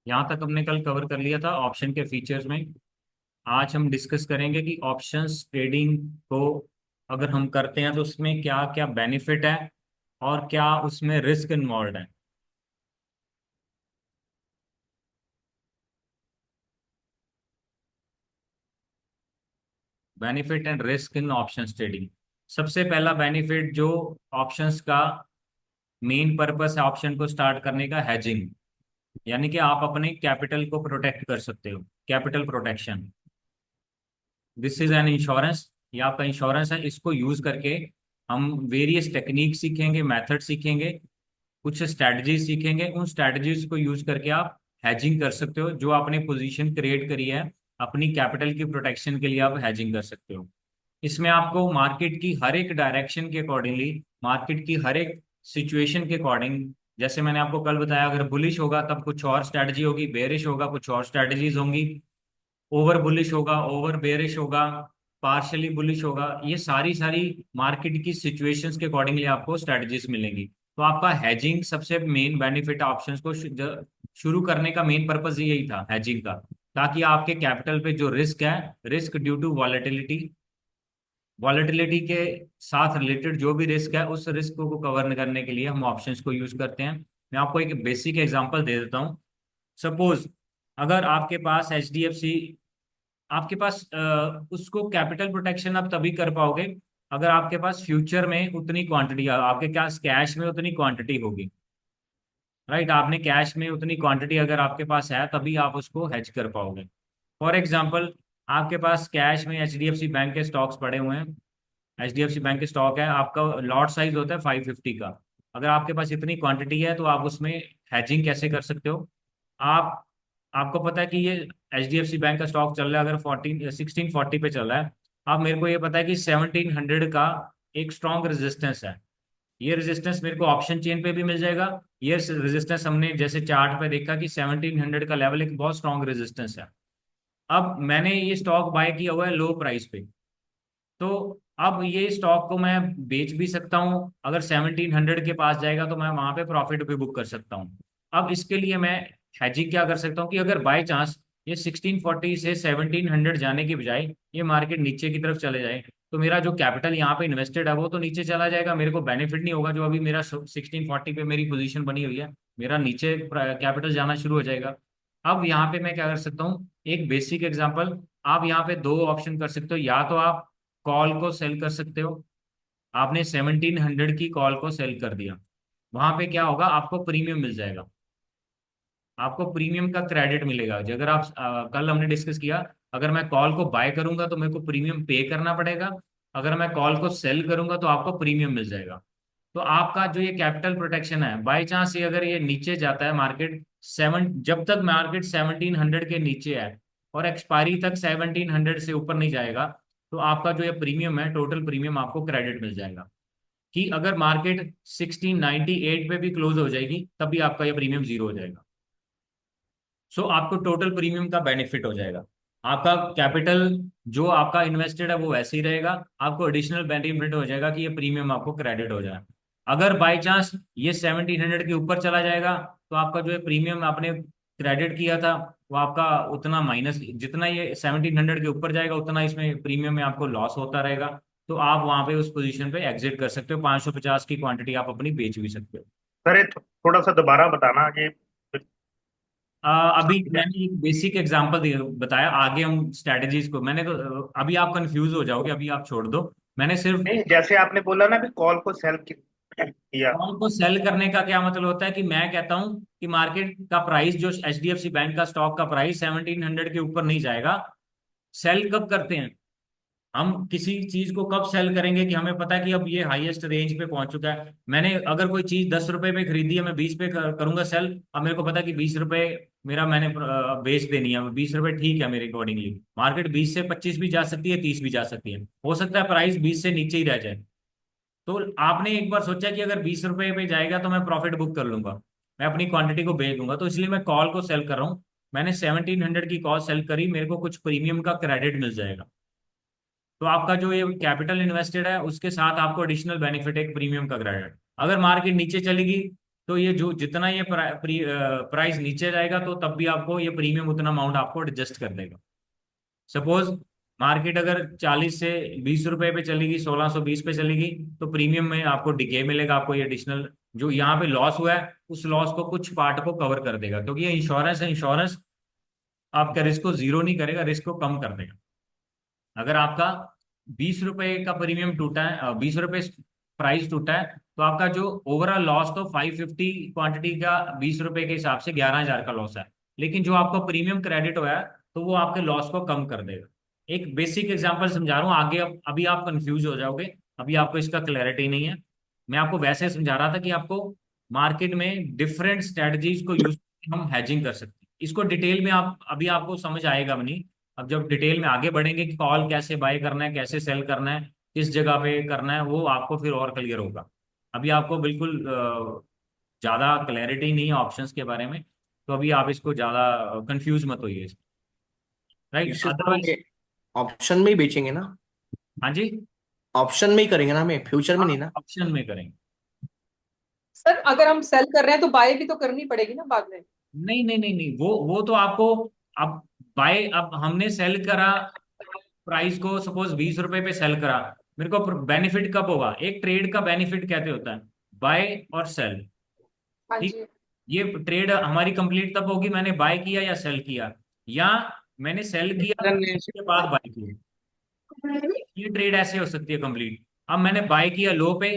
यहाँ तक हमने कल कवर कर लिया था ऑप्शन के फीचर्स में। आज हम डिस्कस करेंगे कि ऑप्शंस ट्रेडिंग को अगर हम करते हैं तो उसमें क्या क्या बेनिफिट है और क्या उसमें रिस्क इन्वॉल्व है। Benefit and risk in options trading. सबसे पहला बेनिफिट जो ऑप्शंस का मेन पर्पस है ऑप्शन को स्टार्ट करने का, हैजिंग। यानी कि आप अपने कैपिटल को प्रोटेक्ट कर सकते हो, capital protection. This is an insurance. ये आपका इंश्योरेंस है। इसको यूज करके हम वेरियस टेक्निक सीखेंगे, मेथड सीखेंगे, कुछ स्ट्रैटेजीज सीखेंगे। उन स्ट्रैटेजीज को यूज करके आप हैजिंग कर सकते हो। जो आपने पोजीशन क्रिएट करी है अपनी कैपिटल की प्रोटेक्शन के लिए, आप हैजिंग कर सकते हो। इसमें आपको मार्केट की हर एक डायरेक्शन के अकॉर्डिंगली, मार्केट की हर एक सिचुएशन के अकॉर्डिंग, जैसे मैंने आपको कल बताया, अगर बुलिश होगा तब कुछ और स्ट्रैटेजी होगी, बेरिश होगा कुछ और स्ट्रैटेजीज होंगी, ओवर बुलिश होगा, ओवर बेरिश होगा, पार्शली बुलिश होगा। ये सारी सारी मार्केट की सिचुएशंस के अकॉर्डिंगली आपको स्ट्रैटेजीज मिलेंगी। तो आपका हैजिंग सबसे मेन बेनिफिट है। ऑप्शंस को शुरू करने का मेन पर्पस यही था, हैजिंग का, ताकि आपके कैपिटल पे जो रिस्क है, risk due to volatility, volatility के साथ रिलेटेड जो भी रिस्क है, उस रिस्क को कवर करने के लिए हम ऑप्शंस को यूज करते हैं। मैं आपको एक बेसिक एग्जांपल दे देता हूँ। सपोज अगर आपके पास एच डी एफ सी, आपके पास उसको कैपिटल प्रोटेक्शन आप तभी कर पाओगे अगर आपके पास फ्यूचर में उतनी क्वांटिटी, आपके पास कैश में उतनी क्वांटिटी होगी। राइट, आपने कैश में उतनी क्वांटिटी अगर आपके पास है तभी आप उसको हेज कर पाओगे। फॉर एग्जाम्पल, आपके पास कैश में H D F C bank के स्टॉक्स पड़े हुए हैं। H D F C bank के स्टॉक है, आपका लॉट साइज होता है 550 का। अगर आपके पास इतनी क्वांटिटी है तो आप उसमें हैजिंग कैसे कर सकते हो। आप आपको पता है कि ये H D F C bank का स्टॉक चल रहा है, अगर 1640 पे चल रहा है। अब मेरे को ये पता है कि 1700 का एक स्ट्रॉन्ग रेजिस्टेंस है। ये रेजिस्टेंस मेरे को ऑप्शन चेन पे भी मिल जाएगा। ये रेजिस्टेंस हमने जैसे चार्ट पे देखा कि 1700 का लेवल एक बहुत स्ट्रॉन्ग रेजिस्टेंस है। अब मैंने ये स्टॉक बाय किया हुआ है लो प्राइस पे। तो अब ये स्टॉक को मैं बेच भी सकता हूँ, अगर 1700 के पास जाएगा तो मैं वहां पे प्रॉफिट भी बुक कर सकता हूँ। अब इसके लिए मैं हैजिंग क्या कर सकता हूँ कि अगर बाय चांस ये 1640 से 1700 जाने की बजाय ये मार्केट नीचे की तरफ चले जाए, तो मेरा जो कैपिटल यहाँ पे इन्वेस्टेड है वो तो नीचे चला जाएगा, मेरे को बेनिफिट नहीं होगा। जो अभी मेरा 1640 पे मेरी पोजीशन बनी हुई है, मेरा नीचे कैपिटल जाना शुरू हो जाएगा। अब यहाँ पे मैं क्या कर सकता हूँ, एक बेसिक एग्जांपल। आप यहाँ पे दो ऑप्शन कर सकते हो। या तो आप कॉल को सेल कर सकते हो। आपने 1700 की कॉल को सेल कर दिया, वहां पे क्या होगा, आपको प्रीमियम मिल जाएगा। आपको प्रीमियम का क्रेडिट मिलेगा। जो अगर आप कल हमने डिस्कस किया, अगर मैं कॉल को बाय करूंगा तो मेरे को प्रीमियम पे करना पड़ेगा, अगर मैं कॉल को सेल करूंगा तो आपको प्रीमियम मिल जाएगा। तो आपका जो ये कैपिटल प्रोटेक्शन है, बाई चांस ये अगर ये नीचे जाता है मार्केट, सेवन जब तक मार्केट 1700 के नीचे है और एक्सपायरी तक 1700 से ऊपर नहीं जाएगा, तो आपका जो ये प्रीमियम है, टोटल प्रीमियम आपको क्रेडिट मिल जाएगा। कि अगर मार्केट 1698 पे भी क्लोज हो जाएगी तब भी आपका ये प्रीमियम जीरो हो जाएगा। सो आपको टोटल प्रीमियम का बेनिफिट हो जाएगा। आपका कैपिटल जो आपका इन्वेस्टेड है वो वैसे ही रहेगा, आपको एडिशनल बेनिफिट हो जाएगा कि ये प्रीमियम आपको क्रेडिट हो जाए। अगर बाई चांस ये 1700 के ऊपर चला जाएगा, तो आपका जो है प्रीमियम आपने क्रेडिट किया था वो आपका उतना माइनस, जितना ये 1700 के ऊपर जाएगा उतना इसमें प्रीमियम में आपको लॉस होता रहेगा। तो आप वहां पे उस पोजीशन पे एग्जिट कर सकते हो, 550 की क्वांटिटी आप अपनी बेच भी सकते हो। सर ये थोड़ा सा दोबारा बताना ये। अभी मैंने एक बेसिक एग्जांपल बताया, आगे हम स्ट्रेटजीज को, मैंने तो अभी आप कंफ्यूज हो जाओगे, अभी आप छोड़ दो। मैंने सिर्फ नहीं, जैसे आपने बोला ना कि कॉल को सेल किया। कॉल को सेल करने का क्या मतलब होता है कि मैं कहता हूं कि मार्केट का प्राइस जो H D F C bank का स्टॉक का प्राइस 1700 के ऊपर नहीं जाएगा। सेल कब करते हैं हम, किसी चीज को कब सेल करेंगे कि हमें पता है कि अब ये हाईएस्ट रेंज पे पहुंच चुका है। मैंने अगर कोई चीज 10 रुपए पे खरीदी है, मैं 20 पे करूंगा सेल। अब मेरे को पता है कि 20 रुपए मेरा मैंने बेच देनी है, 20 रुपए ठीक है मेरे अकॉर्डिंगली। मार्केट 20 से 25 भी जा सकती है, 30 भी जा सकती है, हो सकता है प्राइस 20 से नीचे ही रह जाए। तो आपने एक बार सोचा कि अगर 20 रुपए पे जाएगा तो मैं प्रॉफिट बुक कर लूंगा, मैं अपनी क्वांटिटी को बेच दूंगा, तो इसलिए मैं कॉल को सेल कर रहा हूँ। मैंने 1700 की कॉल सेल करी, मेरे को कुछ प्रीमियम का क्रेडिट मिल जाएगा। तो आपका जो ये कैपिटल इन्वेस्टेड है उसके साथ आपको एडिशनल बेनिफिट एक प्रीमियम का क्रेडिट। अगर मार्केट नीचे चलेगी तो ये जो जितना ये प्राइस नीचे जाएगा तो तब भी आपको ये प्रीमियम उतना अमाउंट आपको एडजस्ट कर देगा। सपोज मार्केट अगर 40 से 20 रुपए पे चलेगी, 1620 पे चलेगी, तो प्रीमियम में आपको डिके मिलेगा, आपको ये एडिशनल जो यहाँ पे लॉस हुआ है उस लॉस को कुछ पार्ट को कवर कर देगा, क्योंकि ये इंश्योरेंस है। इंश्योरेंस आपका रिस्क को जीरो नहीं करेगा, रिस्क को कम कर देगा। अगर आपका 20 रुपए का प्रीमियम टूटा है, 20 रुपए प्राइस टूटा है, तो आपका जो ओवरऑल लॉस तो 550 क्वांटिटी का 20 रुपए के हिसाब से 11,000 का लॉस है। लेकिन जो आपको प्रीमियम क्रेडिट हुआ है तो वो आपके लॉस को कम कर देगा। एक बेसिक एग्जांपल समझा रहा हूँ, आगे अभी आप कंफ्यूज हो जाओगे, अभी आपको इसका क्लैरिटी नहीं है। मैं आपको वैसे समझा रहा था कि आपको मार्केट में डिफरेंट स्ट्रेटजीज को यूज हम हैजिंग कर सकते हैं। इसको डिटेल में आप अभी आपको समझ आएगा भी नहीं। अब जब डिटेल में आगे बढ़ेंगे कि कॉल कैसे बाय करना है, कैसे सेल करना है, किस जगह पे करना है, वो आपको फिर और क्लियर होगा। अभी आपको बिल्कुल ज़्यादा क्लैरिटी नहीं है ऑप्शंस के बारे में, तो अभी आप इसको ज़्यादा कंफ्यूज मत होइए, राइट? फ्यूचर तो अदरवाइज हमें ऑप्शन में ही बेचेंगे ना? हाँ जी, ऑप्शन में ही करेंगे ना, हमें फ्यूचर में हाँ नहीं ना? ऑप्शन में करेंगे। सर अगर हम सेल कर रहे हैं तो बाय भी तो करनी पड़ेगी ना बाद में। नहीं नहीं नहीं नहीं, वो तो आपको, अब बाय, अब हमने सेल करा प्राइस को, सपोज 20 रुपए पे सेल करा, मेरे को बेनिफिट कब होगा? एक ट्रेड का बेनिफिट कहते होता है बाय और सेल। हाँ ठीक, जी। ये ट्रेड हमारी कंप्लीट तब होगी मैंने बाय किया या सेल किया, या मैंने सेल किया उसके बाद बाय किया। ये ट्रेड ऐसे हो सकती है कंप्लीट। अब मैंने बाय किया लो पे,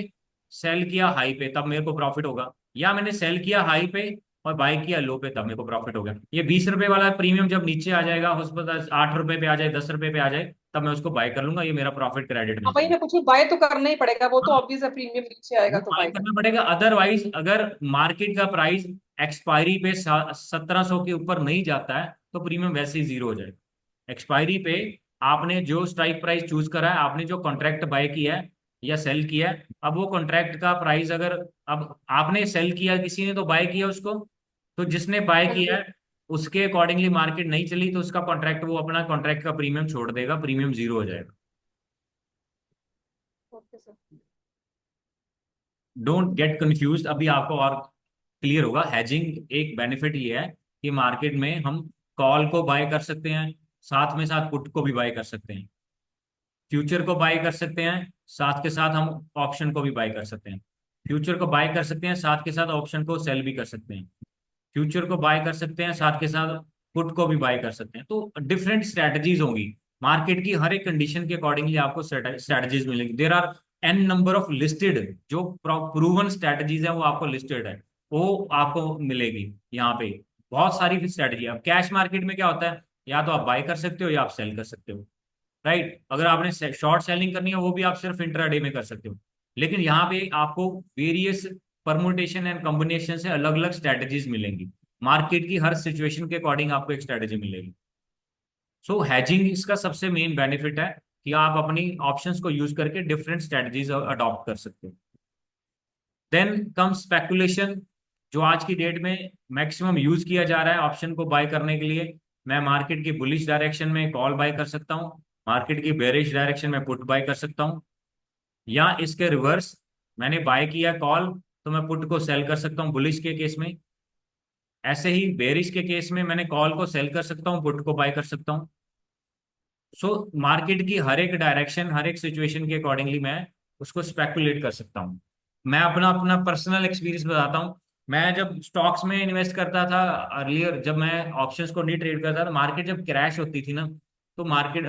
सेल किया हाई पे, तब मेरे को प्रॉफिट होगा, या मैंने सेल किया हाई पे और बाय किया लो पे, तब मेरे को प्रॉफिट होगा। ये 20 रुपए वाला प्रीमियम जब नीचे आ जाएगा, उस पर 8 रुपए पे आ जाए, 10 रुपए पे आ जाए, तब मैं उसको बाय कर लूंगा, ये मेरा प्रॉफिट क्रेडिट हाँ मिल वही जाएगा। मैं पूछूं, बाय तो करना ही पड़ेगा, वो तो हाँ, ऑब्वियस है, प्रीमियम नीचे आएगा वो तो बाय बाय करना करना। पड़ेगा, अदरवाइज अगर मार्केट का प्राइस एक्सपायरी पे 1700 के ऊपर नहीं जाता है तो प्रीमियम वैसे ही जीरो हो जाएगा। एक्सपायरी पे आपने जो स्ट्राइक प्राइस चूज करा है, आपने जो कॉन्ट्रैक्ट बाय किया है या सेल किया है, अब वो कॉन्ट्रैक्ट का प्राइस अगर, अब आपने सेल किया, किसी ने तो बाय किया उसको, तो जिसने बाय हाँ किया जी। है उसके अकॉर्डिंगली मार्केट नहीं चली तो उसका कॉन्ट्रैक्ट, वो अपना कॉन्ट्रैक्ट का प्रीमियम छोड़ देगा, प्रीमियम जीरो हो जाएगा। Okay sir. Don't get confuse, अभी आपको और क्लियर होगा। हैजिंग एक बेनिफिट ये है कि मार्केट में हम कॉल को बाय कर सकते हैं, साथ में साथ पुट को भी बाय कर सकते हैं, फ्यूचर को बाय कर सकते हैं, साथ के साथ हम ऑप्शन को भी बाय कर सकते हैं। फ्यूचर को बाय कर सकते हैं, साथ के साथ ऑप्शन को सेल भी कर सकते हैं। फ्यूचर को बाय कर सकते हैं, साथ के साथ पुट को भी बाय कर सकते हैं। तो डिफरेंट स्ट्रैटेजीज होंगी, मार्केट की हर एक कंडीशन के अकॉर्डिंगली आपको स्ट्रैटेजीज मिलेंगी। There are N number of listed जो प्रूवन स्ट्रैटेजीज है, वो आपको लिस्टेड है, वो आपको मिलेगी यहाँ पे। बहुत सारी स्ट्रैटेजी। अब कैश मार्केट में क्या होता है, या तो आप बाय कर सकते हो या आप सेल कर सकते हो, राइट? अगर आपने शॉर्ट सेलिंग करनी है वो भी आप सिर्फ इंट्राडे में कर सकते हो। लेकिन यहाँ पे आपको वेरियस परमुटेशन एंड कॉम्बिनेशन से अलग अलग स्ट्रेटजीज मिलेंगी, मार्केट की हर सिचुएशन के अकॉर्डिंग आपको एक स्ट्रेटजी मिलेगी। सो हैजिंग इसका सबसे मेन बेनिफिट है कि आप अपनी ऑप्शंस को यूज करके डिफरेंट स्ट्रेटजीज अडॉप्ट कर सकते हो। देन कम स्पेकुलेशन, जो आज की डेट में मैक्सिमम यूज किया जा रहा है ऑप्शन को बाय करने के लिए। मैं मार्केट की बुलिश डायरेक्शन में कॉल बाय कर सकता हूँ, मार्केट की बेरिश डायरेक्शन में पुट बाय कर सकता हूँ, या इसके रिवर्स, मैंने बाय किया कॉल तो मैं पुट को सेल कर सकता हूँ बुलिश के केस में। ऐसे ही बेरिश के केस में मैंने कॉल को सेल कर सकता हूँ, पुट को बाय कर सकता हूँ। सो मार्केट की हर एक डायरेक्शन, हर एक सिचुएशन के अकॉर्डिंगली मैं उसको स्पेकुलेट कर सकता हूँ। मैं अपना अपना पर्सनल एक्सपीरियंस बताता हूँ। मैं जब स्टॉक्स में इन्वेस्ट करता था अर्लियर, जब मैं ऑप्शंस को नहीं ट्रेड करता था, मार्केट जब क्रैश होती थी ना, तो मार्केट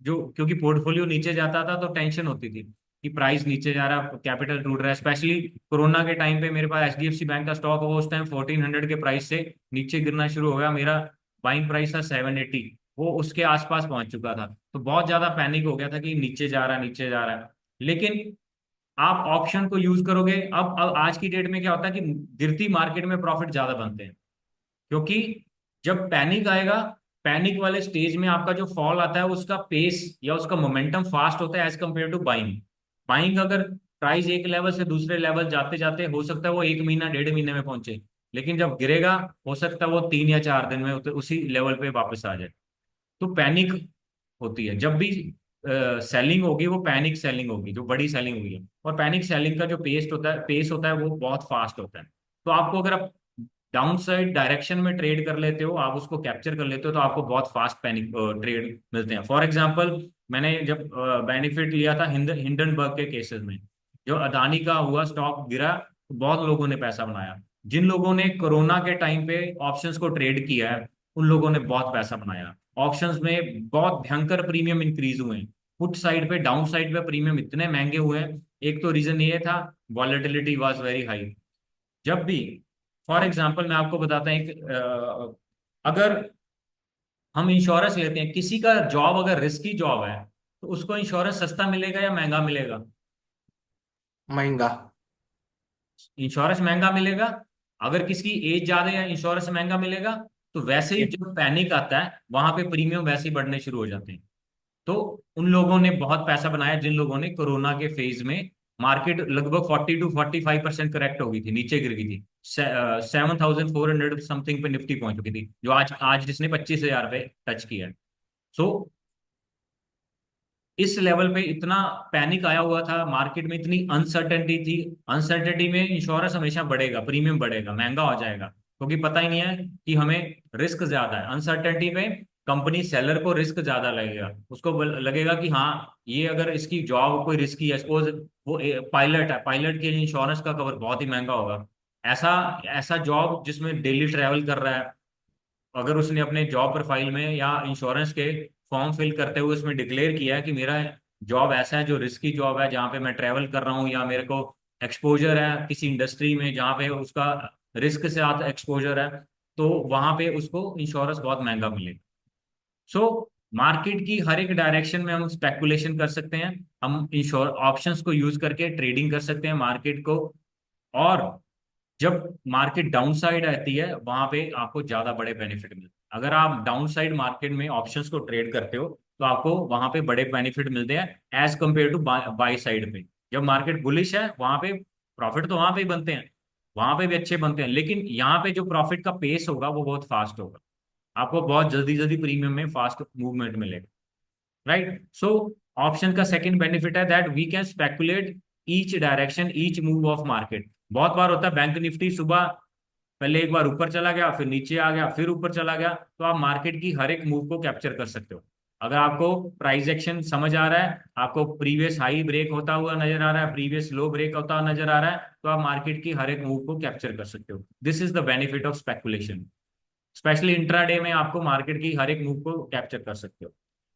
जो, क्योंकि पोर्टफोलियो नीचे जाता था तो टेंशन होती थी कि प्राइस नीचे जा रहा है, कैपिटल टूट रहा है। स्पेशली कोरोना के टाइम पे मेरे पास एचडीएफसी बैंक का स्टॉक, वो उस टाइम 1400 के प्राइस से नीचे गिरना शुरू हो गया। मेरा बाइंग प्राइस था 780, वो उसके आसपास पहुंच चुका था। तो बहुत ज्यादा पैनिक हो गया था कि नीचे जा रहा है, नीचे जा रहा है। लेकिन आप ऑप्शन को यूज करोगे, अब आज की डेट में क्या होता है कि गिरती मार्केट में प्रॉफिट ज्यादा बनते हैं, क्योंकि जब पैनिक आएगा, पैनिक वाले स्टेज में आपका जो फॉल आता है उसका पेस या उसका मोमेंटम फास्ट होता है as compare to buying. Buying अगर प्राइस एक लेवल से दूसरे लेवल जाते जाते हो सकता है वो 1 महीना 1.5 महीने में पहुंचे, लेकिन जब गिरेगा हो सकता है वो 3 या 4 दिन में उसी लेवल पे वापस आ जाए। तो पैनिक होती है जब भी सेलिंग होगी, वो पैनिक सेलिंग होगी जो बड़ी सेलिंग हुई है। और पैनिक सेलिंग का जो पेस होता है वो बहुत फास्ट होता है। तो आपको अगर आप डाउन साइड डायरेक्शन में ट्रेड कर लेते हो, आप उसको कैप्चर कर लेते हो, तो आपको बहुत फास्ट पैनिक ट्रेड मिलते हैं। फॉर एग्जांपल, मैंने जब बेनिफिट लिया था हिंडनबर्ग के केसेस में, जो अदानी का हुआ, स्टॉक गिरा, तो बहुत लोगों ने पैसा बनाया। जिन लोगों ने कोरोना के टाइम पे ऑप्शंस को ट्रेड किया है, उन लोगों ने बहुत पैसा बनाया। ऑप्शंस में बहुत भयंकर प्रीमियम इंक्रीज हुए हैं। पुट साइड पे, डाउन साइड पे प्रीमियम इतने महंगे हुए हैं। एक तो रीजन ये था, वॉलेटिलिटी वाज वेरी हाई। जब भी, फॉर एग्जांपल मैं आपको बताता हूँ, अगर हम इंश्योरेंस लेते हैं, किसी का जॉब अगर रिस्की जॉब है, तो उसको इंश्योरेंस सस्ता मिलेगा या महंगा मिलेगा? महंगा। इंश्योरेंस महंगा मिलेगा। अगर किसी की एज ज्यादा है, इंश्योरेंस महंगा मिलेगा। तो वैसे ही Yes. जब पैनिक आता है, वहां पे प्रीमियम वैसे ही बढ़ने शुरू हो जाते हैं। तो उन लोगों ने बहुत पैसा बनाया जिन लोगों ने कोरोना के फेज में, मार्केट लगभग 40 to 45% करेक्ट हो गई थी, नीचे गिर गई थी, 7,400 समथिंग पे निफ्टी पहुंच चुकी थी, जो आज आज जिसने 25,000 पे टच किया है। सो इस लेवल पे इतना पैनिक आया हुआ था, मार्केट में इतनी अनसर्टेनिटी थी। अनसर्टेनिटी में इंश्योरेंस हमेशा बढ़ेगा, प्रीमियम बढ़ेगा, महंगा हो जाएगा, क्योंकि पता ही नहीं है कि हमें रिस्क ज्यादा है। अनसर्टेनिटी में कंपनी सेलर को रिस्क ज्यादा लगेगा, उसको लगेगा कि हाँ, ये अगर इसकी जॉब कोई रिस्की है, सपोज वो पायलट है, पायलट के लिए इंश्योरेंस का कवर बहुत ही महंगा होगा। ऐसा ऐसा जॉब जिसमें डेली ट्रैवल कर रहा है, अगर उसने अपने जॉब प्रोफाइल में या इंश्योरेंस के फॉर्म फिल करते हुए उसमें डिक्लेयर किया है कि मेरा जॉब ऐसा है जो रिस्की जॉब है, जहाँ पे मैं ट्रैवल कर रहा हूँ, या मेरे को एक्सपोजर है किसी इंडस्ट्री में जहाँ पे उसका रिस्क से आता एक्सपोजर है, तो वहां पे उसको इंश्योरेंस बहुत महंगा मिलेगा। सो मार्केट की हर एक डायरेक्शन में हम स्पेकुलेशन कर सकते हैं, हम इंश्योर ऑप्शंस को यूज करके ट्रेडिंग कर सकते हैं मार्केट को। और जब मार्केट डाउन साइड आती है, वहां पे आपको ज्यादा बड़े बेनिफिट मिलते हैं। अगर आप डाउन साइड मार्केट में ऑप्शंस को ट्रेड करते हो, तो आपको वहां पे बड़े बेनिफिट मिलते हैं as compare to buy side पे। जब मार्केट बुलिश है, वहां पे प्रॉफिट तो वहां पे ही बनते हैं, वहां पे भी अच्छे बनते हैं, लेकिन यहाँ पे जो प्रॉफिट का पेस होगा वो बहुत फास्ट होगा। आपको बहुत जल्दी जल्दी प्रीमियम में फास्ट मूवमेंट मिलेगा, राइट? सो ऑप्शन का सेकंड बेनिफिट है that we can speculate each direction, each move of market. बहुत बार होता है बैंक निफ्टी सुबह पहले एक बार ऊपर चला गया, फिर नीचे आ गया, फिर ऊपर चला गया, तो आप मार्केट की हर एक मूव को कैप्चर कर सकते हो। अगर आपको प्राइस एक्शन समझ आ रहा है, आपको प्रीवियस हाई ब्रेक होता हुआ नजर आ रहा है, प्रीवियस लो ब्रेक होता हुआ नजर आ रहा है, तो आप मार्केट की हर एक मूव को कैप्चर कर सकते हो। This is the benefit of speculation. Specially intraday में आपको मार्केट की हर एक मूव को कैप्चर कर सकते हो,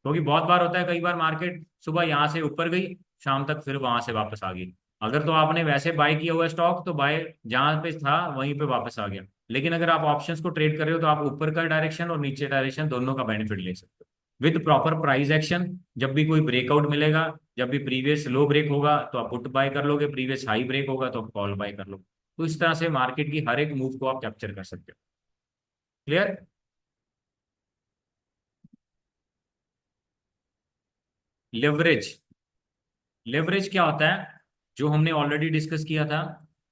क्योंकि बहुत बार होता है, कई बार मार्केट सुबह यहाँ से ऊपर गई, शाम तक फिर वहां से वापस आ गई। अगर तो आपने वैसे बाय किया हुआ स्टॉक, तो बाय जहां पे था वहीं पे वापस आ गया। लेकिन अगर आप ऑप्शंस को ट्रेड कर रहे हो, तो आप ऊपर का डायरेक्शन और नीचे डायरेक्शन दोनों का बेनिफिट ले सकते हो विद प्रॉपर प्राइस एक्शन। जब भी कोई ब्रेकआउट मिलेगा, जब भी प्रीवियस लो ब्रेक होगा, तो आप पुट बाय कर लोगे, प्रीवियस हाई ब्रेक होगा तो आप कॉल बाय कर लोगे। तो इस तरह से मार्केट की हर एक मूव को आप कैप्चर कर सकते हो। क्लियर? लेवरेज। लेवरेज क्या होता है? जो हमने ऑलरेडी डिस्कस किया था,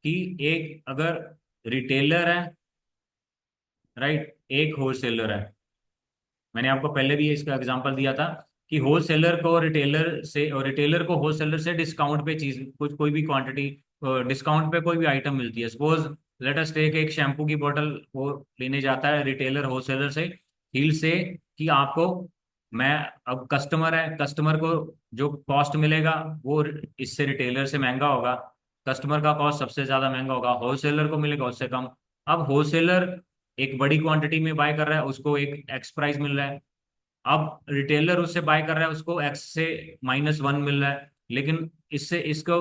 कि एक अगर रिटेलर है, राइट, एक होलसेलर है। मैंने आपको पहले भी इसका एग्जांपल दिया था कि होलसेलर को रिटेलर से, और रिटेलर को होलसेलर से डिस्काउंट पे चीज, कुछ कोई भी क्वांटिटी डिस्काउंट पे कोई भी आइटम मिलती है। सपोज लेट अस टेक, एक शैम्पू की बोतल वो लेने जाता है रिटेलर होलसेलर से, हील से, कि आपको, मैं, अब कस्टमर है, कस्टमर को जो कॉस्ट मिलेगा वो इससे रिटेलर से महंगा होगा, कस्टमर का कॉस्ट सबसे ज्यादा महंगा होगा, होलसेलर को मिलेगा उससे कम। अब होलसेलर एक बड़ी क्वांटिटी में बाय कर रहा है, उसको एक एक्स प्राइस मिल रहा है। अब रिटेलर उससे बाय कर रहा है, उसको एक्स से -1 मिल रहा है, लेकिन इससे इसको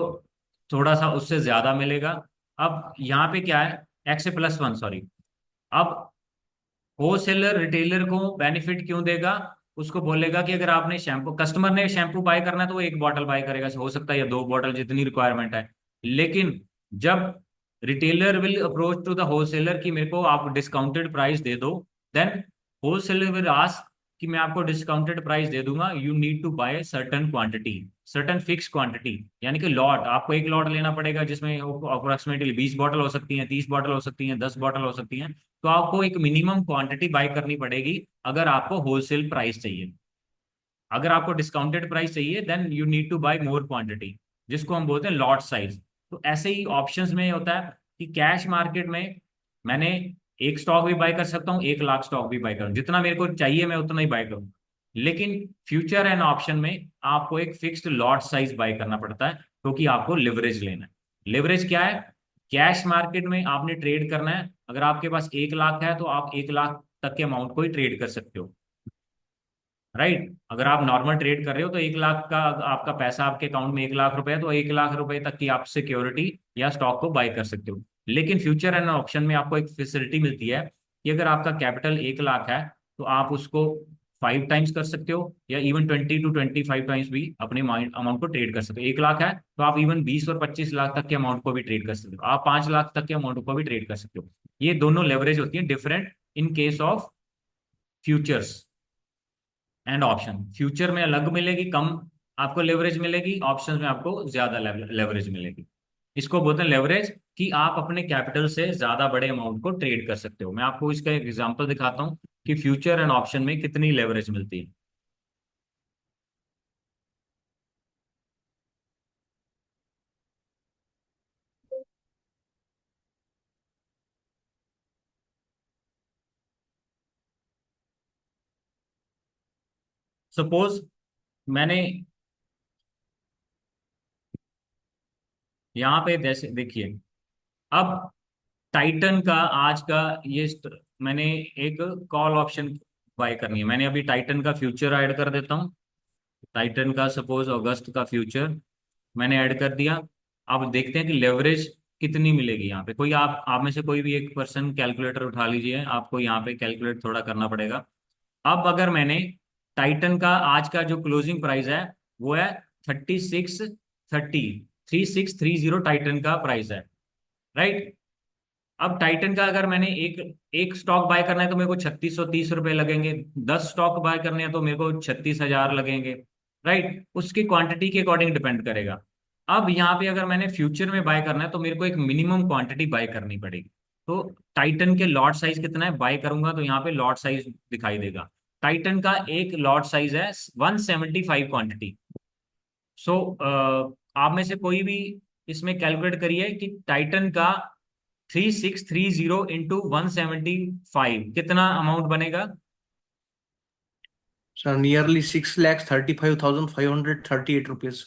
थोड़ा सा उससे ज्यादा मिलेगा। अब यहाँ पे क्या है, एक्स से +1, सॉरी। अब होलसेलर रिटेलर को बेनिफिट क्यों देगा? उसको बोलेगा कि अगर आपने शैम्पू, कस्टमर ने शैम्पू बाय करना है, तो वो एक बॉटल बाय करेगा, हो सकता है या 2 बॉटल, जितनी रिक्वायरमेंट है। लेकिन जब retailer will approach to the wholesaler कि मेरे को आप डिस्काउंटेड प्राइस दे दो, देन होलसेलर विल आस्क कि मैं आपको डिस्काउंटेड प्राइस दे दूंगा, you need to buy certain quantity, certain fix quantity, यानी कि लॉट, आपको एक लॉट लेना पड़ेगा जिसमें अप्रोक्सीमेटली 20 बॉटल हो सकती हैं, 30 बॉटल हो सकती हैं, 10 बॉटल हो सकती हैं। तो आपको एक मिनिमम क्वांटिटी बाय करनी पड़ेगी अगर आपको होलसेल प्राइस चाहिए। अगर आपको डिस्काउंटेड प्राइस चाहिए, then you need to buy more quantity, जिसको हम बोलते हैं लॉट साइज। तो ऐसे ही ऑप्शंस में होता है, कि कैश मार्केट में मैंने एक स्टॉक भी बाय कर सकता हूँ, 1 लाख स्टॉक भी बाय करूँ, जितना मेरे को चाहिए मैं उतना ही बाय करूँ। लेकिन फ्यूचर एंड ऑप्शन में आपको एक फिक्स्ड लॉट साइज बाय करना पड़ता है, क्योंकि आपको लिवरेज लेना है। लिवरेज क्या है? कैश मार्केट में आपने ट्रेड करना है, अगर आपके पास 1 लाख है तो आप 1 लाख तक के अमाउंट को ही ट्रेड कर सकते हो, राइट। अगर आप नॉर्मल ट्रेड कर रहे हो तो 1 लाख का आपका पैसा आपके अकाउंट में 1 लाख रुपए है, तो 1 लाख रुपए तक की आप सिक्योरिटी या स्टॉक को बाय कर सकते हो। लेकिन फ्यूचर एंड ऑप्शन में आपको एक फैसिलिटी मिलती है कि अगर आपका कैपिटल 1 लाख है तो आप उसको 5 टाइम्स कर सकते हो, या इवन 20 to 25 टाइम्स भी अपने अमाउंट को ट्रेड कर सकते हो। 1 लाख है तो आप इवन 20 और 25 लाख तक के अमाउंट को भी ट्रेड कर सकते हो, आप 5 लाख तक के अमाउंट को भी ट्रेड कर सकते हो। ये दोनों लेवरेज होती है different in case of futures and option. Future में अलग मिलेगी, कम आपको लेवरेज मिलेगी, ऑप्शन में आपको ज्यादा लेवरेज मिलेगी। इसको बोलते हैं लेवरेज, कि आप अपने कैपिटल से ज्यादा बड़े अमाउंट को ट्रेड कर सकते हो। मैं आपको इसका एक एग्जांपल दिखाता हूँ कि फ्यूचर एंड ऑप्शन में कितनी लेवरेज मिलती है। सपोज मैंने यहाँ पे जैसे देखिए, अब टाइटन का आज का मैंने एक कॉल ऑप्शन बाय करनी है। मैंने अभी टाइटन का फ्यूचर ऐड कर देता हूँ। टाइटन का सपोज अगस्त का फ्यूचर मैंने ऐड कर दिया। अब देखते हैं कि लेवरेज कितनी मिलेगी यहाँ पे। कोई आप में से कोई भी एक पर्सन कैलकुलेटर उठा लीजिए, आपको यहाँ पे कैलकुलेट थोड़ा करना पड़ेगा। अब अगर मैंने टाइटन का आज का जो क्लोजिंग प्राइस है वो है 3630 टाइटन का प्राइस है, राइट। अब टाइटन का अगर मैंने एक एक स्टॉक बाय करना है तो मेरे को 3630 रुपये लगेंगे, 10 स्टॉक बाय करने हैं तो मेरे को 36,000 लगेंगे, राइट। उसकी क्वांटिटी के अकॉर्डिंग डिपेंड करेगा। अब यहाँ पे अगर मैंने फ्यूचर में बाय करना है तो मेरे को एक मिनिमम क्वांटिटी बाय करनी पड़ेगी। तो टाइटन के लॉट साइज कितना है, बाय करूंगा तो यहाँ पे लॉट साइज दिखाई देगा। टाइटन का एक लॉट साइज है 175 क्वांटिटी। सो आप में से कोई भी इसमें कैलकुलेट करिए कि टाइटन का 3630 इंटू 175 कितना अमाउंट बनेगा। Sir, nearly 6,35,538 rupees.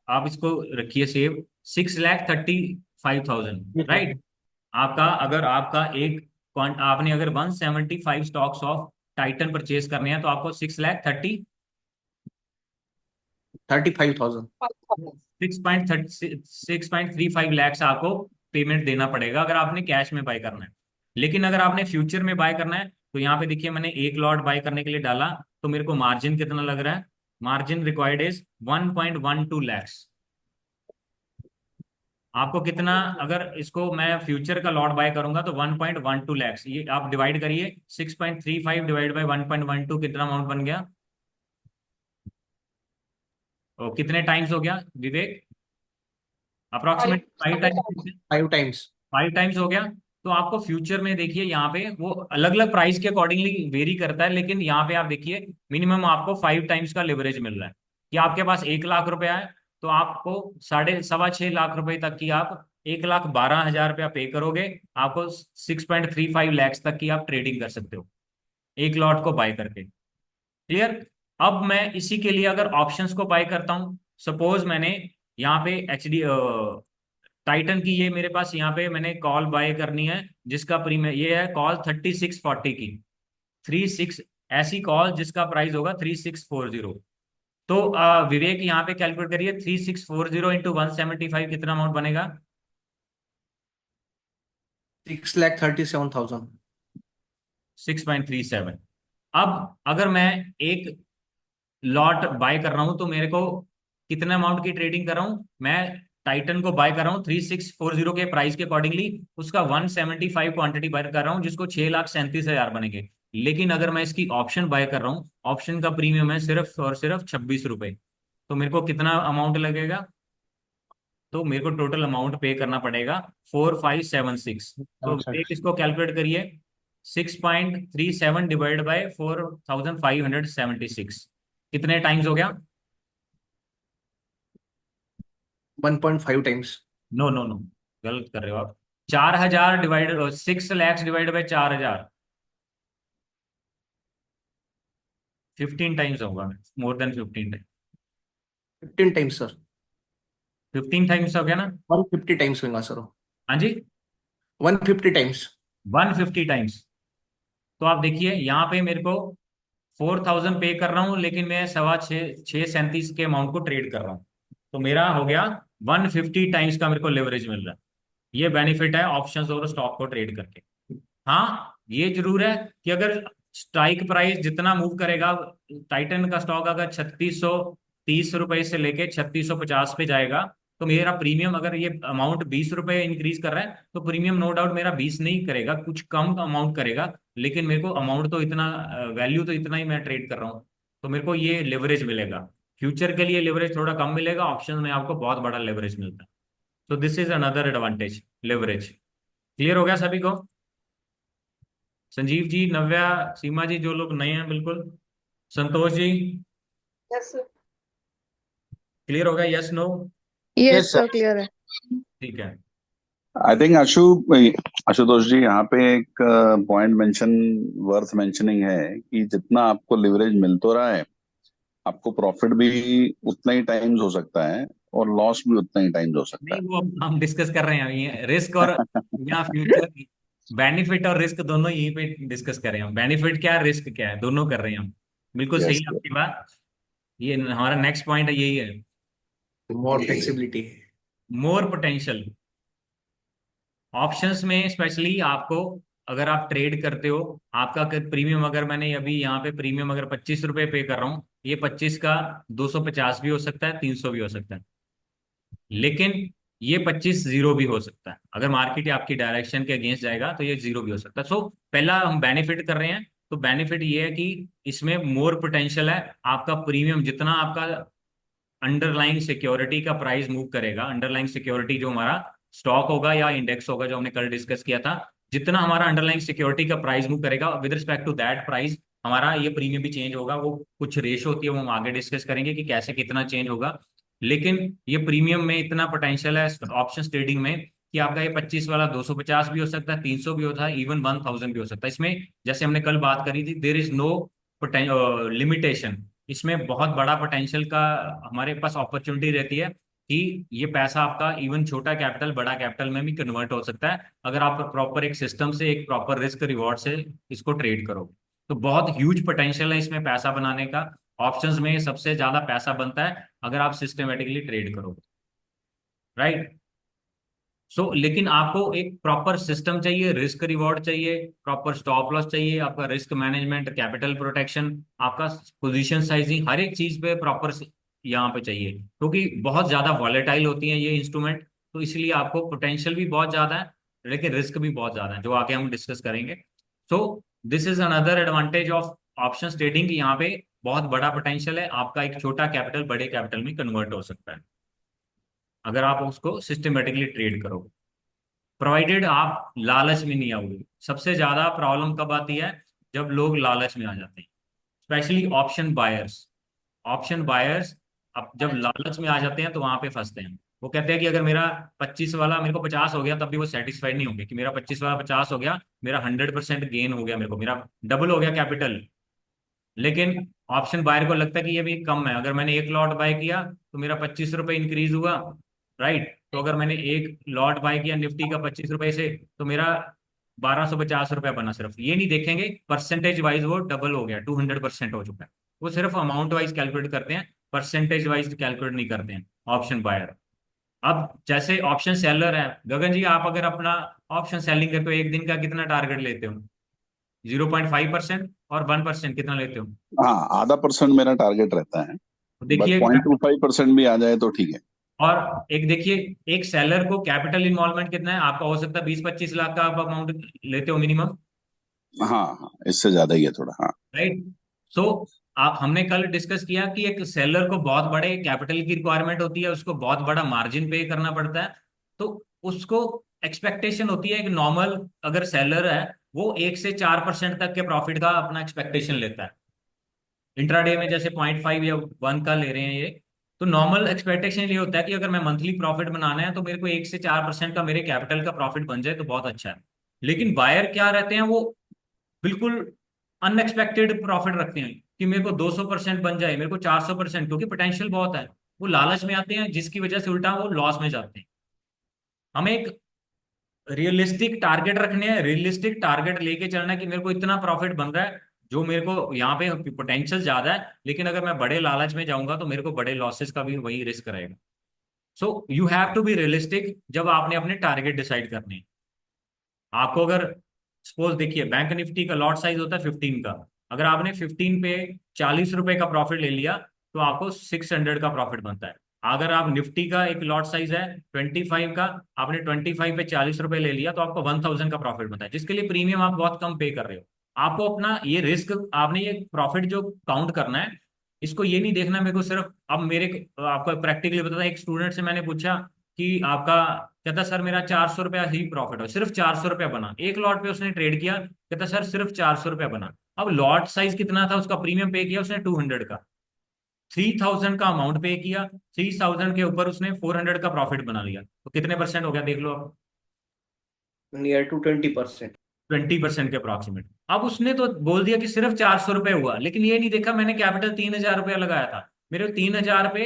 आप इसको रखिए सेव, 6,35,000, ठीक है। राइट। आपका अगर आपका आपने अगर 175 स्टॉक्स ऑफ टाइटन परचेज करने हैं तो आपको 35,000. 6.35 लैक्स आपको पेमेंट देना पड़ेगा अगर आपने कैश में बाय करना है। लेकिन अगर आपने फ्यूचर में बाय करना है तो यहाँ पे देखिए मैंने एक लॉट बाय करने के लिए डाला, तो मेरे को मार्जिन कितना लग रहा है। Margin required is 1.12 lakhs. आपको कितना, अगर इसको मैं फ्यूचर का लॉट बाय करूंगा तो 1.12 लैक्स, ये आप डिवाइड करिए, 6.35 डिवाइड बाय 1.12 कितना अमाउंट बन गया, और कितने टाइम्स हो गया विवेक, अप्रोक्सीमेट 5 टाइम्स। 5 times. 5 टाइम्स हो गया। तो आपको फ्यूचर में देखिए यहाँ पे वो अलग अलग प्राइस के अकॉर्डिंगली वेरी करता है, लेकिन यहाँ पे आप देखिए मिनिमम आपको 5 टाइम्स का लिवरेज मिल रहा है। कि आपके पास 1 लाख रुपया है तो आपको 6.25 लाख रुपए तक की आप 1,12,000 रुपया पे करोगे, आपको 6.35 लैक्स तक की आप ट्रेडिंग कर सकते हो एक लॉट को बाय करके। क्लियर। अब मैं इसी के लिए अगर ऑप्शंस को बाय करता हूं, सपोज मैंने यहाँ पे टाइटन की ये मेरे पास यहाँ पे मैंने कॉल बाय करनी है, जिसका प्रीमियम ये है कॉल 3640 की, 36 ऐसी कॉल जिसका प्राइस होगा 3640। तो विवेक यहाँ पे कैलकुलेट करिए, 3640 इंटू 175 कितना अमाउंट बनेगा। 6,37,000. 6.37। अब अगर मैं एक लॉट बाय कर रहा हूं तो मेरे को कितने अमाउंट की ट्रेडिंग कर रहा हूं मैं, टाइटन को बाय कर रहा हूं 3640 के प्राइस के अकॉर्डिंगली, उसका 175 क्वांटिटी बाय कर रहा हूं जिसको 6,37,000 बनेंगे। लेकिन अगर मैं इसकी ऑप्शन बाय कर रहा हूं, ऑप्शन का प्रीमियम है सिर्फ और सिर्फ 26 रुपए, तो मेरे को कितना अमाउंट लगेगा, तो मेरे को टोटल अमाउंट पे करना पड़ेगा 4576। तो अच्छा. एक इसको कैलकुलेट करिए, 6.37 डिवाइड बाय 4576 कितने टाइम्स हो गया। 1.5 times. नो नो नो, गलत कर रहे हो आप। 4,000 divided 6 lakhs divide by 4,000, 15 times होगा, more than 15 times. 15 times sir. 15 times हो गया ना? 150 टाइम्स होगा सर। हाँ जी, 150 टाइम्स। 150 टाइम्स। तो आप देखिए यहाँ पे मेरे को 4,000 पे कर रहा हूँ, लेकिन मैं 6,637 के अमाउंट को ट्रेड कर रहा हूँ। तो मेरा हो गया 150 टाइम्स का मेरे को लेवरेज मिल रहा है। ये बेनिफिट है ऑप्शंस और स्टॉक को ट्रेड करके। हाँ, ये जरूर है कि अगर स्ट्राइक प्राइस जितना मूव करेगा, टाइटन का स्टॉक अगर 3,630 रुपए से लेके 3,650 पे जाएगा, तो मेरा प्रीमियम, अगर ये अमाउंट 20 रुपए इंक्रीज कर रहा है, तो प्रीमियम नो डाउट मेरा 20 नहीं करेगा, कुछ कम अमाउंट करेगा, लेकिन मेरे को अमाउंट तो इतना, वैल्यू तो इतना ही मैं ट्रेड कर रहा हूँ, तो मेरे को ये लेवरेज मिलेगा। फ्यूचर के लिए लेवरेज थोड़ा कम मिलेगा, ऑप्शन में आपको बहुत बड़ा लेवरेज मिलता है। तो this is another advantage, leverage. Clear हो गया सभी को? संजीव जी, नव्या, सीमा जी, जो लोग नए हैं बिल्कुल, Santosh ji, yes sir. Clear हो गया? Yes no? Yes yes sir. Sir, clear है। ठीक है। आई थिंक आशुतोष जी, यहाँ पे एक पॉइंट मेंशन वर्थ मेंशनिंग है कि जितना आपको लिवरेज मिल तो रहा है, आपको प्रॉफिट भी उतना ही टाइम्स हो सकता है और लॉस भी उतना ही टाइम्स हो सकता नहीं, वो अब हम डिस्कस कर रहे हैं, ये रिस्क और या फ्यूचर, बेनिफिट और रिस्क दोनों यहीं पे डिस्कस कर रहे हैं हम। बेनिफिट क्या है, रिस्क क्या है, दोनों कर रहे हैं हम। बिल्कुल है। सही यस। है आपकी बात। ये हमारा नेक्स्ट पॉइंट है, यही है, मोर फ्लेक्सिबिलिटी। More potential. ऑप्शंस में स्पेशली आपको, अगर आप ट्रेड करते हो, आपका प्रीमियम, अगर मैंने अभी यहाँ पे प्रीमियम अगर 25 रुपए पे कर रहा हूँ, ये 25 का 250 भी हो सकता है, 300 भी हो सकता है, लेकिन ये 25 जीरो भी हो सकता है। अगर मार्केट आपकी डायरेक्शन के अगेंस्ट जाएगा तो ये जीरो भी हो सकता है। सो पहला हम बेनिफिट कर रहे हैं, तो बेनिफिट ये है कि इसमें मोर पोटेंशियल है। आपका प्रीमियम जितना आपका अंडरलाइंग सिक्योरिटी का प्राइस मूव करेगा, अंडरलाइंग सिक्योरिटी जो हमारा स्टॉक होगा या इंडेक्स होगा, जो हमने कल डिस्कस किया था, जितना हमारा अंडरलाइंग सिक्योरिटी का प्राइस मूव करेगा, with respect to that price हमारा ये प्रीमियम भी चेंज होगा। वो कुछ रेशो होती है, वो हम आगे डिस्कस करेंगे कि कैसे कितना चेंज होगा। लेकिन ये प्रीमियम में इतना पोटेंशियल है ऑप्शन ट्रेडिंग में कि आपका ये 25 वाला 250 भी हो सकता है, 300 भी होता है, इवन 1,000 भी हो सकता है। इसमें जैसे हमने कल बात करी थी, देर इज नो लिमिटेशन। इसमें बहुत बड़ा पोटेंशियल का हमारे पास अपॉर्चुनिटी रहती है कि ये पैसा आपका इवन छोटा कैपिटल बड़ा कैपिटल में भी कन्वर्ट हो सकता है, अगर आप प्रॉपर एक सिस्टम से, एक प्रॉपर रिस्क रिवॉर्ड से इसको ट्रेड करो। तो बहुत ह्यूज पोटेंशियल है इसमें पैसा बनाने का। ऑप्शंस में सबसे ज्यादा पैसा बनता है अगर आप सिस्टमेटिकली ट्रेड करो, राइट? लेकिन आपको एक प्रॉपर सिस्टम चाहिए, रिस्क रिवॉर्ड चाहिए, प्रॉपर स्टॉप लॉस चाहिए, आपका रिस्क मैनेजमेंट, कैपिटल प्रोटेक्शन, आपका पोजीशन साइजिंग, हर एक चीज पे प्रॉपर यहाँ पे चाहिए, क्योंकि बहुत ज्यादा वॉलेटाइल होती हैं ये इंस्ट्रूमेंट। तो इसलिए आपको पोटेंशियल भी बहुत ज्यादा है, लेकिन रिस्क भी बहुत ज्यादा है, जो आगे हम डिस्कस करेंगे। सो this is another advantage of option trading, यहाँ पे बहुत बड़ा पोटेंशियल है, आपका एक छोटा कैपिटल बड़े कैपिटल में कन्वर्ट हो सकता है अगर आप उसको सिस्टमेटिकली ट्रेड करोगे, प्रोवाइडेड आप लालच में नहीं आओगे। सबसे ज्यादा प्रॉब्लम कब आती है? जब लोग लालच में आ जाते हैं, specially option buyers. Option buyers अब जब लालच में आ जाते हैं तो वहां पे फंसते हैं। वो कहते हैं कि अगर मेरा 25 वाला मेरे को 50 हो गया, तब भी वो सेटिस्फाइड नहीं होंगे कि मेरा 25 वाला 50 हो गया, मेरा 100% गेन हो गया, मेरे को मेरा डबल हो गया कैपिटल। लेकिन ऑप्शन बायर को लगता है कि ये भी कम है, अगर मैंने एक लॉट बाय किया तो मेरा 25 रुपये इंक्रीज हुआ, राइट? तो अगर मैंने एक लॉट बाय किया निफ्टी का 25 रुपये से, तो मेरा 1,250 रुपया बना। सिर्फ ये नहीं देखेंगे परसेंटेज वाइज वो डबल हो गया, 200% हो चुका है। वो सिर्फ अमाउंट वाइज कैलकुलेट करते हैं, परसेंटेज वाइज कैलकुलेट नहीं करते हैं ऑप्शन बायर। अब जैसे ऑप्शन सेलर है, गगन जी, आप अगर अपना ऑप्शन सेलिंग करते हो, एक दिन का कितना टारगेट लेते हो? 0.5% और 1% कितना लेते हो? हाँ, आधा परसेंट मेरा टारगेट रहता है, तो बट देखिए, 0.25% भी आ जाए तो ठीक है। और एक देखिए, एक सेलर को कैपिटल इन्वॉल्वमेंट कितना है आपका? हो सकता है 20-25 लाख का आप अमाउंट लेते हो मिनिमम, हाँ हाँ, इससे ज्यादा ही है थोड़ा, हाँ। राइट? सो आप, हमने कल डिस्कस किया कि एक सेलर को बहुत बड़े कैपिटल की रिक्वायरमेंट होती है, उसको बहुत बड़ा मार्जिन पे करना पड़ता है। तो उसको एक्सपेक्टेशन होती है, एक नॉर्मल अगर सेलर है, वो 1 से 4% तक के प्रॉफिट का अपना एक्सपेक्टेशन लेता है। इंट्राडे में जैसे 0.5 या 1 का ले रहे हैं ये, तो नॉर्मल एक्सपेक्टेशन ये होता है कि अगर मैं मंथली प्रॉफिट बनाना है तो मेरे को 1 से 4% का मेरे कैपिटल का प्रॉफिट बन जाए तो बहुत अच्छा है। लेकिन बायर क्या रहते हैं, वो बिल्कुल अनएक्सपेक्टेड प्रॉफिट रखते हैं कि मेरे को 200% बन जाए, मेरे को 400%, क्योंकि पोटेंशियल बहुत है। वो लालच में आते हैं, जिसकी वजह से उल्टा वो लॉस में जाते हैं। हमें एक रियलिस्टिक टारगेट रखने हैं, रियलिस्टिक टारगेट लेके चलना है कि मेरे को इतना प्रॉफिट बन रहा है जो मेरे को यहाँ पे पोटेंशियल ज्यादा है, लेकिन अगर मैं बड़े लालच में जाऊंगा तो मेरे को बड़े लॉसेस का भी वही रिस्क रहेगा। So you have to be realistic जब आपने अपने टारगेट डिसाइड करने हैं। आपको अगर सपोज देखिए, बैंक निफ्टी का लॉट साइज होता है 15 का। अगर आपने 15 पे 40 रुपए का प्रॉफिट ले लिया तो आपको 600 का प्रॉफिट बनता है। अगर आप निफ्टी का एक लॉट साइज है 25 का, आपने 25 पे 40 रुपए ले लिया तो आपको 1000 का प्रॉफिट बनता है, जिसके लिए प्रीमियम आप बहुत कम पे कर रहे हो। आपको अपना ये रिस्क, आपने ये प्रॉफिट जो काउंट करना है, इसको ये नहीं देखना मेरे को सिर्फ। अब मेरे आपको प्रैक्टिकली बताता, एक स्टूडेंट से मैंने पूछा कि आपका, कहता सर मेरा 400 रुपया ही प्रॉफिट हो, सिर्फ 400 रुपया बना। एक लॉट पे उसने ट्रेड किया, कहता सर सिर्फ 400 रुपया बना। अब लॉट साइज कितना था, उसका प्रीमियम पे किया उसने 200 का, 3000 का अमाउंट पे किया, 3000 के ऊपर उसने 400 का प्रॉफिट बना लिया। तो कितने परसेंट हो गया देख लो अब? Near to 20%। 20% के अप्रॉक्सीमेट। अब उसने तो बोल दिया कि सिर्फ 400 रुपये हुआ, लेकिन ये नहीं देखा मैंने कैपिटल 3000 रुपया लगाया था, मेरे 3000 पे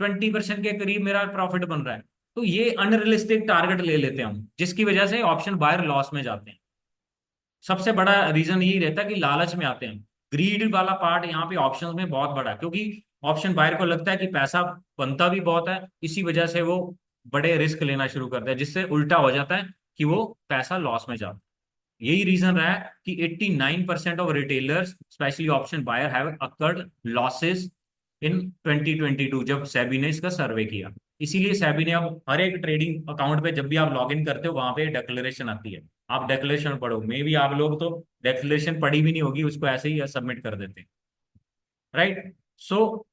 20% के करीब मेरा प्रॉफिट बन रहा है। तो ये अनरियलिस्टिक टारगेट ले लेते हैं हम, जिसकी वजह से ऑप्शन बायर लॉस में जाते हैं। सबसे बड़ा रीजन यही रहता है कि लालच में आते हैं। ग्रीड वाला पार्ट यहाँ पे ऑप्शंस में बहुत बड़ा है, क्योंकि ऑप्शन बायर को लगता है कि पैसा बनता भी बहुत है, इसी वजह से वो बड़े रिस्क लेना शुरू करता है, जिससे उल्टा हो जाता है कि वो पैसा लॉस में जाता है। यही रीजन रहा है कि 89% of retailers specially option buyer have accrued losses in 2022, जब सेबी ने इसका सर्वे किया। इसीलिए सेबी ने अब हर एक ट्रेडिंग अकाउंट पे जब भी आप लॉग इन करते हो वहां पे डिक्लेरेशन आती है, आप डिक्लेरेशन पढ़ो। मे भी आप लोग तो डिक्लेरेशन पढ़ी भी नहीं होगी, उसको ऐसे ही सबमिट कर देते हैं, राइट। सो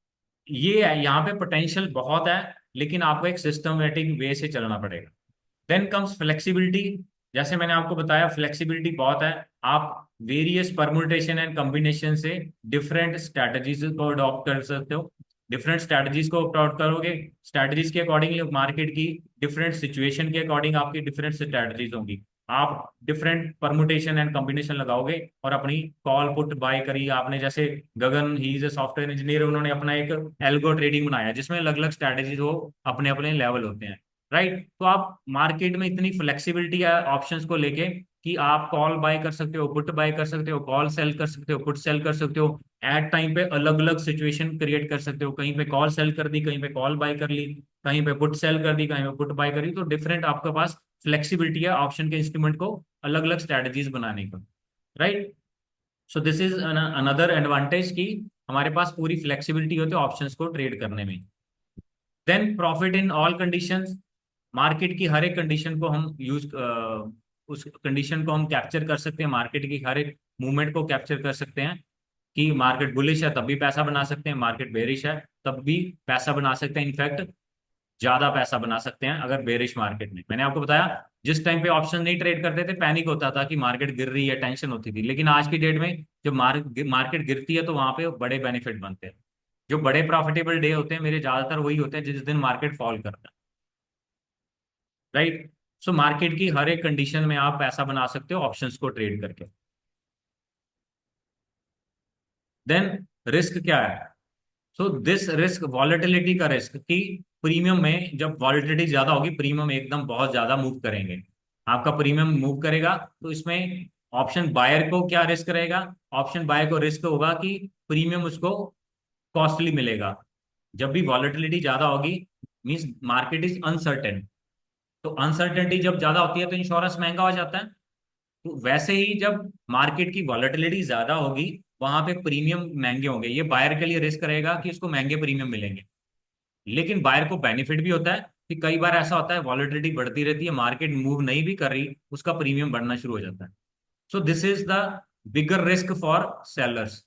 ये है, यहाँ पे पोटेंशियल बहुत है, लेकिन आपको एक सिस्टमेटिक वे से चलना पड़ेगा। Then comes flexibility. जैसे मैंने आपको बताया, फ्लेक्सिबिलिटी बहुत है। आप वेरियस परमुटेशन एंड कॉम्बिनेशन से डिफरेंट स्ट्रैटेजीज को अडॉप्ट कर सकते हो। डिफरेंट स्ट्रैटेजीज को अडॉप्ट करोगे, स्ट्रैटेजीज के अकॉर्डिंग मार्केट की डिफरेंट सिचुएशन के अकॉर्डिंग आपकी डिफरेंट स्ट्रैटेजीज होंगी। आप डिफरेंट परमुटेशन एंड कॉम्बिनेशन लगाओगे और अपनी कॉल पुट बाय करी आपने। जैसे Gagan, he is a software engineer, उन्होंने अपना एक एल्गो ट्रेडिंग बनाया जिसमें अलग अलग स्ट्रैटेजीज हो, अपने अपने लेवल होते हैं, राइट। तो आप मार्केट में इतनी फ्लेक्सिबिलिटी है ऑप्शंस को लेके कि आप कॉल बाय कर सकते हो, पुट बाय कर सकते हो, कॉल सेल कर सकते हो, पुट सेल कर सकते हो। एट टाइम पे अलग अलग सिचुएशन क्रिएट कर सकते हो, कहीं पे कॉल सेल कर दी, कहीं पे कॉल बाय कर ली, कहीं पे पुट सेल कर दी, कहीं पे पुट बाय करी। तो डिफरेंट आपके पास फ्लेक्सिबिलिटी है ऑप्शन के इंस्ट्रूमेंट को अलग अलग स्ट्रेटजीज बनाने का, right. So this is another advantage कि हमारे पास पूरी फ्लेक्सिबिलिटी होती है ऑप्शंस को ट्रेड करने में। Then profit in all conditions. Market की हर एक कंडीशन को हम उस कंडीशन को हम कैप्चर कर सकते हैं, मार्केट की हर एक मूवमेंट को कैप्चर कर सकते हैं। कि मार्केट बुलिश है तब भी पैसा बना सकते हैं, मार्केट बेरिश है तब भी पैसा बना सकते हैं। इनफैक्ट ज्यादा पैसा बना सकते हैं अगर बेरिश मार्केट में। मैंने आपको बताया, जिस टाइम पे ऑप्शन नहीं ट्रेड करते थे पैनिक होता था कि मार्केट गिर रही है, टेंशन होती थी। लेकिन आज की डेट में जब मार्केट गिरती है तो वहां पे बड़े बेनिफिट बनते हैं। जो बड़े प्रॉफिटेबल डे होते हैं मेरे ज्यादातर वही होते हैं जिस दिन मार्केट फॉल करता है, राइट। सो मार्केट की हर एक कंडीशन में आप पैसा बना सकते हो ऑप्शंस को ट्रेड करके। देन रिस्क क्या है? सो दिस रिस्क वॉलेटिलिटी का रिस्क, कि प्रीमियम में जब वॉलेटिलिटी ज्यादा होगी प्रीमियम एकदम बहुत ज्यादा मूव करेंगे, आपका प्रीमियम मूव करेगा। तो इसमें ऑप्शन बायर को क्या रिस्क रहेगा? ऑप्शन बायर को रिस्क होगा कि प्रीमियम उसको कॉस्टली मिलेगा। जब भी वॉलेटिलिटी ज्यादा होगी मींस मार्केट इज अनसर्टेन, तो अनसर्टेनिटी जब ज्यादा होती है तो इंश्योरेंस महंगा हो जाता है। तो वैसे ही जब मार्केट की वॉलेटिलिटी ज्यादा होगी वहां पे प्रीमियम महंगे होंगे। ये बायर के लिए रिस्क रहेगा कि उसको महंगे प्रीमियम मिलेंगे। लेकिन बायर को बेनिफिट भी होता है कि कई बार ऐसा होता है वॉलेटिलिटी बढ़ती रहती है, मार्केट मूव नहीं भी कर रही, उसका प्रीमियम बढ़ना शुरू हो जाता है। सो this is the bigger risk for sellers.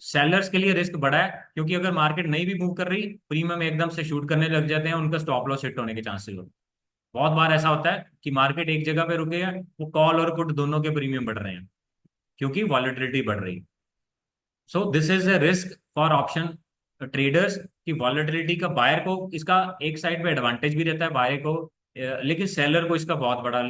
Sellers के लिए रिस्क बड़ा है, क्योंकि अगर मार्केट नहीं भी मूव कर रही प्रीमियम एकदम से शूट करने लग जाते हैं, उनका स्टॉप लॉस हिट होने के चांसेस होते हैं। बहुत बार ऐसा होता है कि मार्केट एक जगह पे रुके है, वो कॉल और पुट दोनों के प्रीमियम बढ़ रहे हैं क्योंकि वॉलेटिलिटी बढ़ रही है। सो this is a risk for option traders कि वॉलेटिलिटी का बायर को इसका एक साइड पे एडवांटेज भी रहता है बायर को, लेकिन सेलर को इसका बहुत बड़ा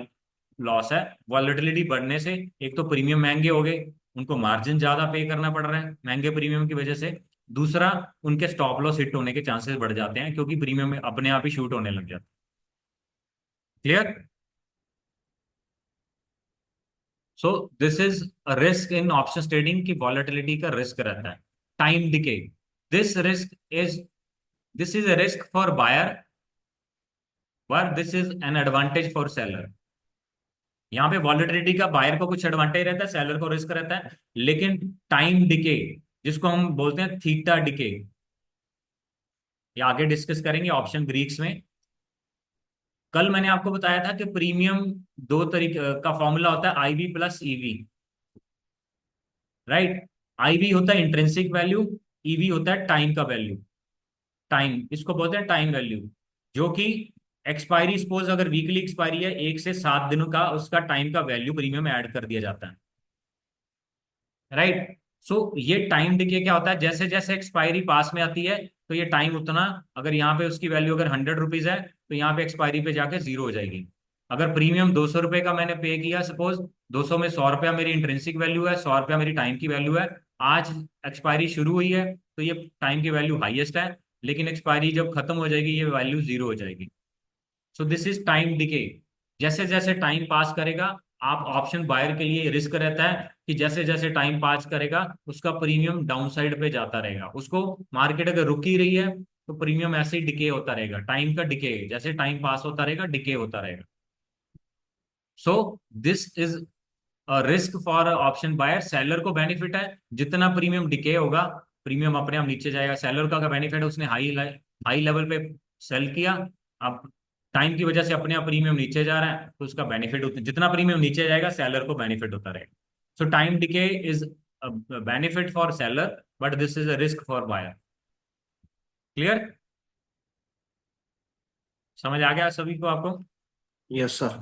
लॉस है। वॉलेटिलिटी बढ़ने से एक तो प्रीमियम महंगे हो गए, उनको मार्जिन ज्यादा पे करना पड़ रहा है महंगे प्रीमियम की वजह से। दूसरा, उनके स्टॉप लॉस हिट होने के चांसेस बढ़ जाते हैं क्योंकि प्रीमियम अपने आप ही शूट होने लग जाता है। Clear? So this is risk in option trading की वॉलेटिलिटी का रिस्क रहता है। Time decay, this risk is this is a risk for buyer पर this is an advantage for seller. यहाँ पे वॉलेटिलिटी का बायर को कुछ एडवांटेज रहता है, सेलर को रिस्क रहता है, लेकिन टाइम डिके जिसको हम बोलते हैं थीटा डिके, ये आगे डिस्कस करेंगे ऑप्शन ग्रीक्स में। कल मैंने आपको बताया था कि प्रीमियम दो तरीके का फॉर्मूला होता है, IV plus EV, right. IV होता है इंट्रिंसिक वैल्यू, ईवी होता है टाइम का वैल्यू। टाइम, इसको बोलते हैं टाइम वैल्यू, जो कि एक्सपायरी, सपोज अगर वीकली एक्सपायरी है 1 से 7 दिनों का, उसका टाइम का वैल्यू प्रीमियम में ऐड कर दिया जाता है, राइट। सो ये टाइम डिके क्या होता है, जैसे जैसे एक्सपायरी पास में आती है तो ये टाइम उतना, अगर यहाँ पे उसकी वैल्यू अगर 100 रुपीज है तो यहाँ पे एक्सपायरी पे जाके 0 हो जाएगी। अगर प्रीमियम 200 रुपए का मैंने पे किया, सपोज 200 में 100 रुपया मेरी इंट्रिंसिक वैल्यू है, 100 रुपया मेरी टाइम की वैल्यू है। आज एक्सपायरी शुरू हुई है तो ये टाइम की वैल्यू हाईएस्ट है, लेकिन एक्सपायरी जब खत्म हो जाएगी ये वैल्यू 0 हो जाएगी। सो दिस इज टाइम डिके। जैसे जैसे टाइम पास करेगा, आप ऑप्शन बायर के लिए रिस्क रहता है कि जैसे जैसे टाइम पास करेगा उसका प्रीमियम डाउन साइड पे जाता रहेगा। उसको मार्केट अगर रुकी रही है तो प्रीमियम ऐसे ही डिके होता रहेगा, टाइम का डिके, जैसे टाइम पास होता रहेगा डिके होता रहेगा। So this is risk for option buyer. Seller को बेनिफिट है, जितना प्रीमियम डिके होगा प्रीमियम अपने आप नीचे जाएगा। सेलर का बेनिफिट है, उसने हाई हाई लेवल पे सेल किया, अब टाइम की वजह से अपने आप प्रीमियम नीचे जा रहा है तो उसका बेनिफिट, जितना प्रीमियम नीचे जाएगा सेलर को बेनिफिट होता रहेगा। So time decay is benefit for seller but this is a risk for buyer. Clear? समझ आ गया सभी को आपको? Yes sir.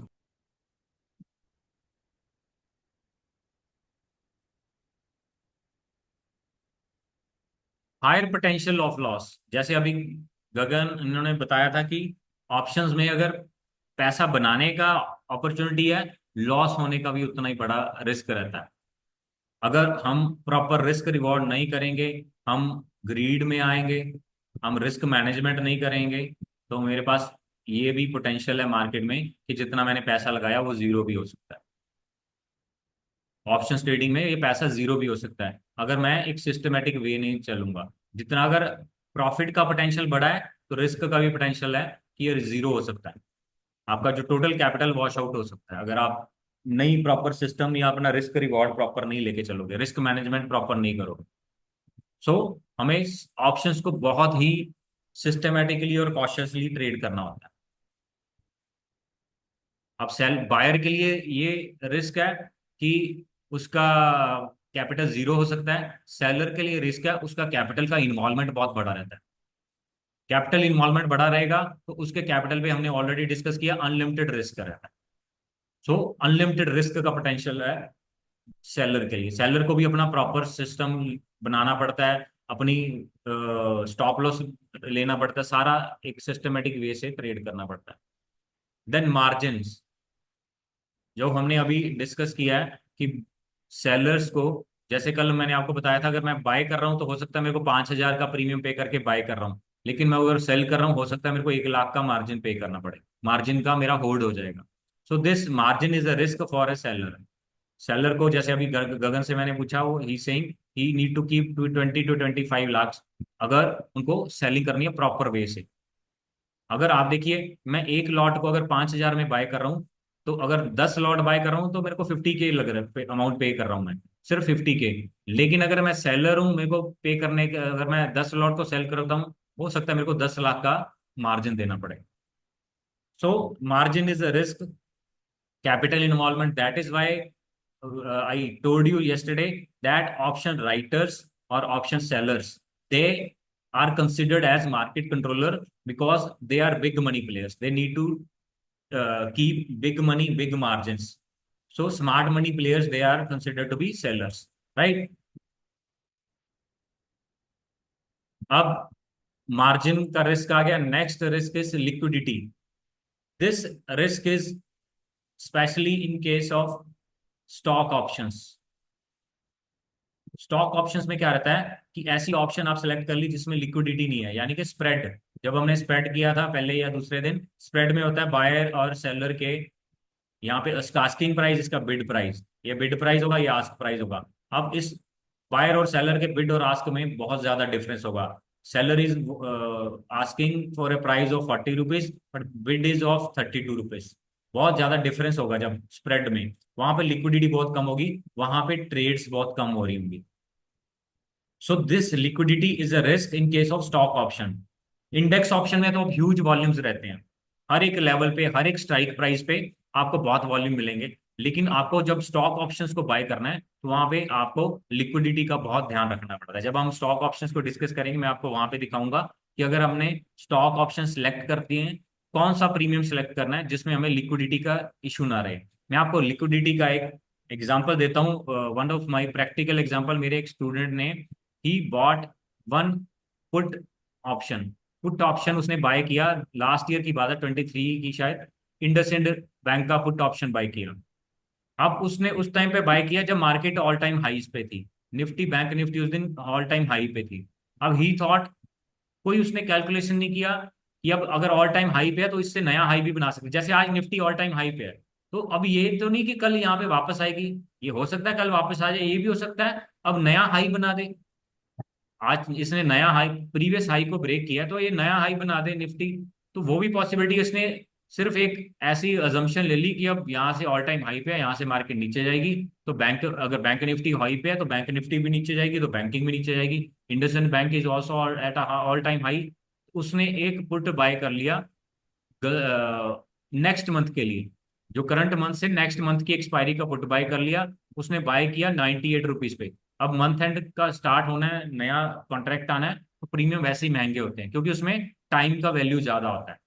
Higher potential of loss, जैसे अभी गगन इन्होंने बताया था कि ऑप्शंस में अगर पैसा बनाने का अपॉर्चुनिटी है, लॉस होने का भी उतना ही बड़ा रिस्क रहता है। अगर हम प्रॉपर रिस्क रिवॉर्ड नहीं करेंगे, हम ग्रीड में आएंगे, हम रिस्क मैनेजमेंट नहीं करेंगे, तो मेरे पास ये भी पोटेंशियल है मार्केट में कि जितना मैंने पैसा लगाया वो 0 भी हो सकता है। ऑप्शन ट्रेडिंग में ये पैसा 0 भी हो सकता है अगर मैं एक सिस्टमेटिक वे नहीं चलूंगा। जितना अगर प्रॉफिट का पोटेंशियल बढ़ा है तो रिस्क का भी पोटेंशियल है कि ये 0 हो सकता है। आपका जो टोटल कैपिटल वॉश आउट हो सकता है अगर आप नई प्रॉपर सिस्टम या अपना रिस्क रिवॉर्ड प्रॉपर नहीं लेके चलोगे, रिस्क मैनेजमेंट प्रॉपर नहीं करोगे। सो हमें ऑप्शंस को बहुत ही सिस्टमेटिकली और कॉशियसली ट्रेड करना होता है। अब सेल बायर के लिए ये रिस्क है कि उसका कैपिटल 0 हो सकता है, सेलर के लिए रिस्क है उसका कैपिटल का इन्वॉल्वमेंट बहुत बड़ा रहता है। कैपिटल इन्वॉल्वमेंट बड़ा रहेगा तो उसके कैपिटल पे हमने ऑलरेडी डिस्कस किया अनलिमिटेड रिस्क रहता है। सो अनलिमिटेड रिस्क का पोटेंशियल है सेलर के लिए। सेलर को भी अपना प्रॉपर सिस्टम बनाना पड़ता है, अपनी स्टॉप लॉस लेना पड़ता है, सारा एक सिस्टमेटिक वे से ट्रेड करना पड़ता है। देन मार्जिन्स, जो हमने अभी डिस्कस किया है कि सेलर्स को, जैसे कल मैंने आपको बताया था अगर मैं बाय कर रहा हूं तो हो सकता है मेरे को 5,000 का प्रीमियम पे करके बाय कर रहा हूं, लेकिन मैं अगर सेल कर रहा हूं हो सकता है मेरे को 1 लाख का मार्जिन पे करना पड़े, मार्जिन का मेरा होल्ड हो जाएगा। So this margin is a risk for a seller. Seller को जैसे अभी गगन से मैंने पूछा, वो ही saying he need to keep 20 to 25 lakh अगर उनको सेलिंग करनी है प्रॉपर वे से। अगर आप देखिए मैं एक लॉट को अगर 5,000 में बाय कर रहा हूँ, तो अगर 10 लॉट बाय कर रहा हूँ तो मेरे को 50K लग रहा है, अमाउंट पे कर रहा हूँ मैं, सिर्फ 50K। लेकिन अगर मैं सेलर हूँ, मेरे को पे करने के, अगर मैं 10 लॉट को सेल करता हूँ हो सकता है मेरे को 10 लाख का मार्जिन देना पड़े। So margin is a risk, capital involvement. That is why I told you yesterday that option writers or option sellers, they are considered as market controller because they are big money players. They need to keep big money, big margins. So smart money players, they are considered to be sellers, right? अब margin का risk आ गया। Next risk is liquidity. This risk is specially in case of stock options. Stock options में क्या रहता है कि ऐसी option आप सेलेक्ट कर ली जिसमें लिक्विडिटी नहीं है, यानी कि स्प्रेड। जब हमने स्प्रेड किया था पहले या दूसरे दिन, स्प्रेड में होता है बायर और सेलर के, यहाँ पे इसका आस्किंग प्राइस, इसका बिड प्राइस, ये बिड प्राइस होगा, ये आस्क प्राइस होगा। अब इस बायर और सेलर के बिड और आस्क में बहुत ज्यादा डिफरेंस होगा। Seller is asking for a price of 40 rupees, but bid is of 32 rupees. बहुत ज्यादा डिफरेंस होगा जब स्प्रेड में, वहां पे लिक्विडिटी बहुत कम होगी, वहां पे ट्रेड्स बहुत कम हो रही होंगी। So this liquidity is a risk in case of stock option. Index option में तो ह्यूज वॉल्यूम्स रहते हैं, हर एक लेवल पे, हर एक स्ट्राइक प्राइस पे आपको बहुत वॉल्यूम मिलेंगे। लेकिन आपको जब स्टॉक ऑप्शंस को बाय करना है तो वहां पे आपको लिक्विडिटी का बहुत ध्यान रखना पड़ता है। जब हम स्टॉक ऑप्शंस को डिस्कस करेंगे मैं आपको वहां पे दिखाऊंगा कि अगर हमने स्टॉक ऑप्शन सेलेक्ट कर दिए हैं, कौन सा प्रीमियम सेलेक्ट करना है जिसमें हमें लिक्विडिटी का इशू ना रहे। मैं आपको लिक्विडिटी का एक एग्जाम्पल देता हूँ। One of my practical example, मेरे एक स्टूडेंट ने he bought one put option. Put option उसने बाय किया, लास्ट ईयर की बात है, 23 की शायद, इंडसइंड बैंक का पुट ऑप्शन बाय किया। अब उसने उस टाइम पे बाय किया जब मार्केट ऑल टाइम हाईज पे थी, निफ्टी, बैंक निफ्टी उस दिन ऑल टाइम हाई पे थी। अब ही थॉट, कोई उसने कैलकुलेशन नहीं किया कि अब अगर ऑल टाइम हाई पे है तो इससे नया हाई भी बना सकते, जैसे आज निफ्टी ऑल टाइम हाई पे है। तो अब ये तो नहीं कि कल यहाँ पे वापस आएगी, ये हो सकता है कल वापस आ जाए, ये भी हो सकता है अब नया हाई बना दे। आज इसने नया हाई, प्रीवियस हाई को ब्रेक किया तो ये नया हाई बना दे निफ्टी, तो वो भी पॉसिबिलिटी। इसने सिर्फ एक ऐसी अजम्पशन ले ली कि अब यहाँ से ऑल टाइम हाई पे है, यहाँ से मार्केट नीचे जाएगी, तो बैंक, अगर बैंक निफ्टी हाई पे है तो बैंक निफ्टी भी नीचे जाएगी, तो बैंकिंग भी नीचे जाएगी। IndusInd bank is also at all time high. उसने एक पुट बाय कर लिया नेक्स्ट मंथ के लिए, जो करंट मंथ से नेक्स्ट मंथ की एक्सपायरी का पुट बाय कर लिया। उसने बाय किया 98 रुपीज पे। अब मंथ एंड का स्टार्ट होना है, नया कॉन्ट्रैक्ट आना है, तो प्रीमियम वैसे ही महंगे होते हैं क्योंकि उसमें टाइम का वैल्यू ज्यादा होता है।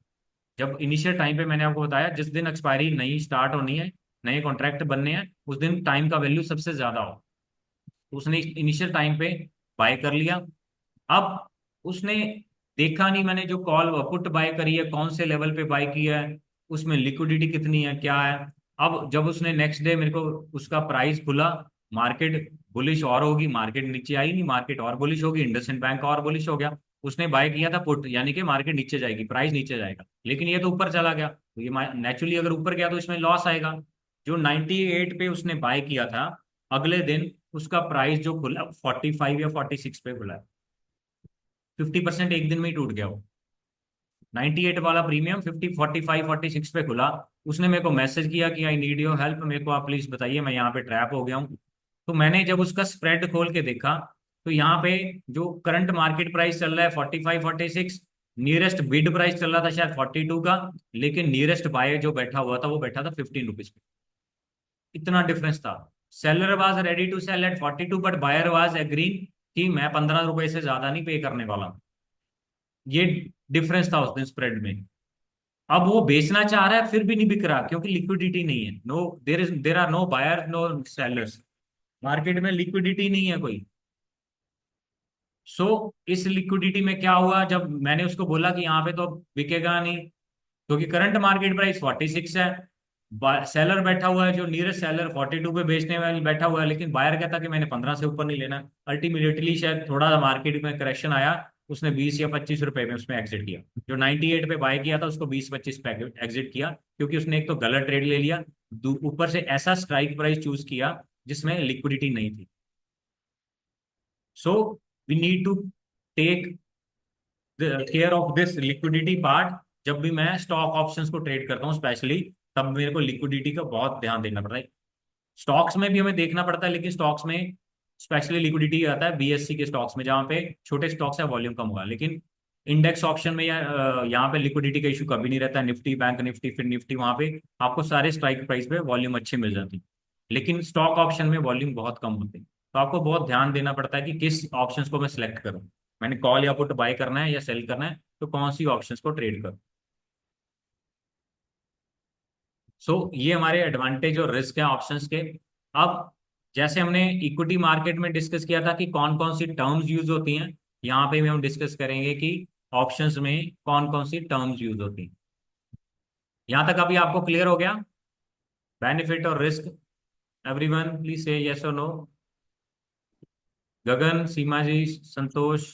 जब इनिशियल टाइम पे मैंने आपको बताया, जिस दिन एक्सपायरी नई स्टार्ट होनी है, नए कॉन्ट्रैक्ट बनने हैं, उस दिन टाइम का वैल्यू सबसे ज्यादा हो। तो उसने इनिशियल टाइम पे बाय कर लिया। अब उसने देखा नहीं मैंने जो कॉल पुट बाय करी है कौन से लेवल पे बाय किया है, उसमें लिक्विडिटी कितनी है, क्या है। अब जब उसने नेक्स्ट डे मेरे को उसका प्राइस खुला, मार्केट बुलिश और होगी, मार्केट नीचे आई नहीं, मार्केट और बुलिश होगी, इंडसइंड बैंक और बुलिश हो गया। उसने बाय किया था पुट, यानी कि मार्केट नीचे जाएगी, प्राइस नीचे जाएगा, लेकिन ये तो ऊपर चला गया, तो ये नेचुरली अगर ऊपर गया तो इसमें लॉस आएगा। जो 98 पे उसने बाय किया था, अगले दिन उसका प्राइस जो खुला 45 या 46 पे खुला। 50% एक दिन में ही टूट गया वो। 98 वाला प्रीमियम 50, 45, 46 पे खुला। उसने मेरे को मैसेज किया कि आई नीड योर हेल्प, मेरे को आप प्लीज बताइए, मैं यहाँ पे ट्रैप हो गया हूँ। तो मैंने जब उसका स्प्रेड खोल के देखा तो यहाँ पे जो करंट मार्केट प्राइस चल रहा है 45, 46, नियरेस्ट बिड प्राइस चल रहा था शायद 42 का, लेकिन नियरेस्ट बायर जो बैठा हुआ था वो बैठा था 15 रुपीज पे। इतना डिफरेंस था। Seller was ready to sell at 42, but buyer was agreeing कि मैं 15 रुपए से ज्यादा नहीं पे करने वाला हूं। ये डिफरेंस था उस दिन स्प्रेड में। अब वो बेचना चाह रहा है फिर भी नहीं बिक रहा क्योंकि लिक्विडिटी नहीं है। No, there are no buyer, no sellers, market में लिक्विडिटी नहीं है कोई। सो इस लिक्विडिटी में क्या हुआ, जब मैंने उसको बोला कि यहाँ पे तो बिकेगा नहीं क्योंकि करंट मार्केट प्राइस 46 है, सेलर बैठा हुआ है, जो नियरेस्ट सेलर 42 पे बेचने वाले बैठा हुआ है, लेकिन बायर कहता कि मैंने 15 से ऊपर नहीं लेना। अल्टीमेटली शायद थोड़ा सा मार्केट में करेक्शन आया, उसने 20 या 25 रुपए में उसमें एग्जिट किया। जो 98 पे बाय किया था उसको 20-25 पे एग्जिट किया, क्योंकि उसने एक तो गलत ट्रेड ले लिया, ऊपर से ऐसा स्ट्राइक प्राइस चूज किया जिसमें लिक्विडिटी नहीं थी। So we need to take care of this liquidity part. जब भी मैं स्टॉक ऑप्शंस को ट्रेड करता हूँ स्पेशली, तब मेरे को लिक्विडिटी का बहुत ध्यान देना पड़ता है। स्टॉक्स में भी हमें देखना पड़ता है, लेकिन स्टॉक्स में स्पेशली लिक्विडिटी आता है बीएससी के स्टॉक्स में, जहाँ पे छोटे स्टॉक्स है वॉल्यूम कम होगा। लेकिन इंडेक्स ऑप्शन में या यहाँ पे लिक्विडिटी का इशू कभी नहीं रहता। निफ्टी, बैंक निफ्टी, फिर निफ्टी, वहाँ पे आपको सारे स्ट्राइक प्राइस पे वॉल्यूम अच्छे मिल जाती है। लेकिन स्टॉक ऑप्शन में वॉल्यूम बहुत कम होती है, तो आपको बहुत ध्यान देना पड़ता है कि किस ऑप्शंस को मैं सिलेक्ट करूँ। मैंने कॉल या पुट बाय करना है या सेल करना है, तो कौन सी ऑप्शंस को ट्रेड करूँ। ये हमारे एडवांटेज और रिस्क है ऑप्शंस के। अब जैसे हमने इक्विटी मार्केट में डिस्कस किया था कि कौन कौन सी टर्म्स यूज होती हैं, यहाँ पे भी हम डिस्कस करेंगे कि ऑप्शंस में कौन कौन सी टर्म्स यूज होती हैं। यहाँ तक अभी आपको क्लियर हो गया बेनिफिट और रिस्क? एवरीवन प्लीज से यस और नो। गगन, सीमा जी, संतोष,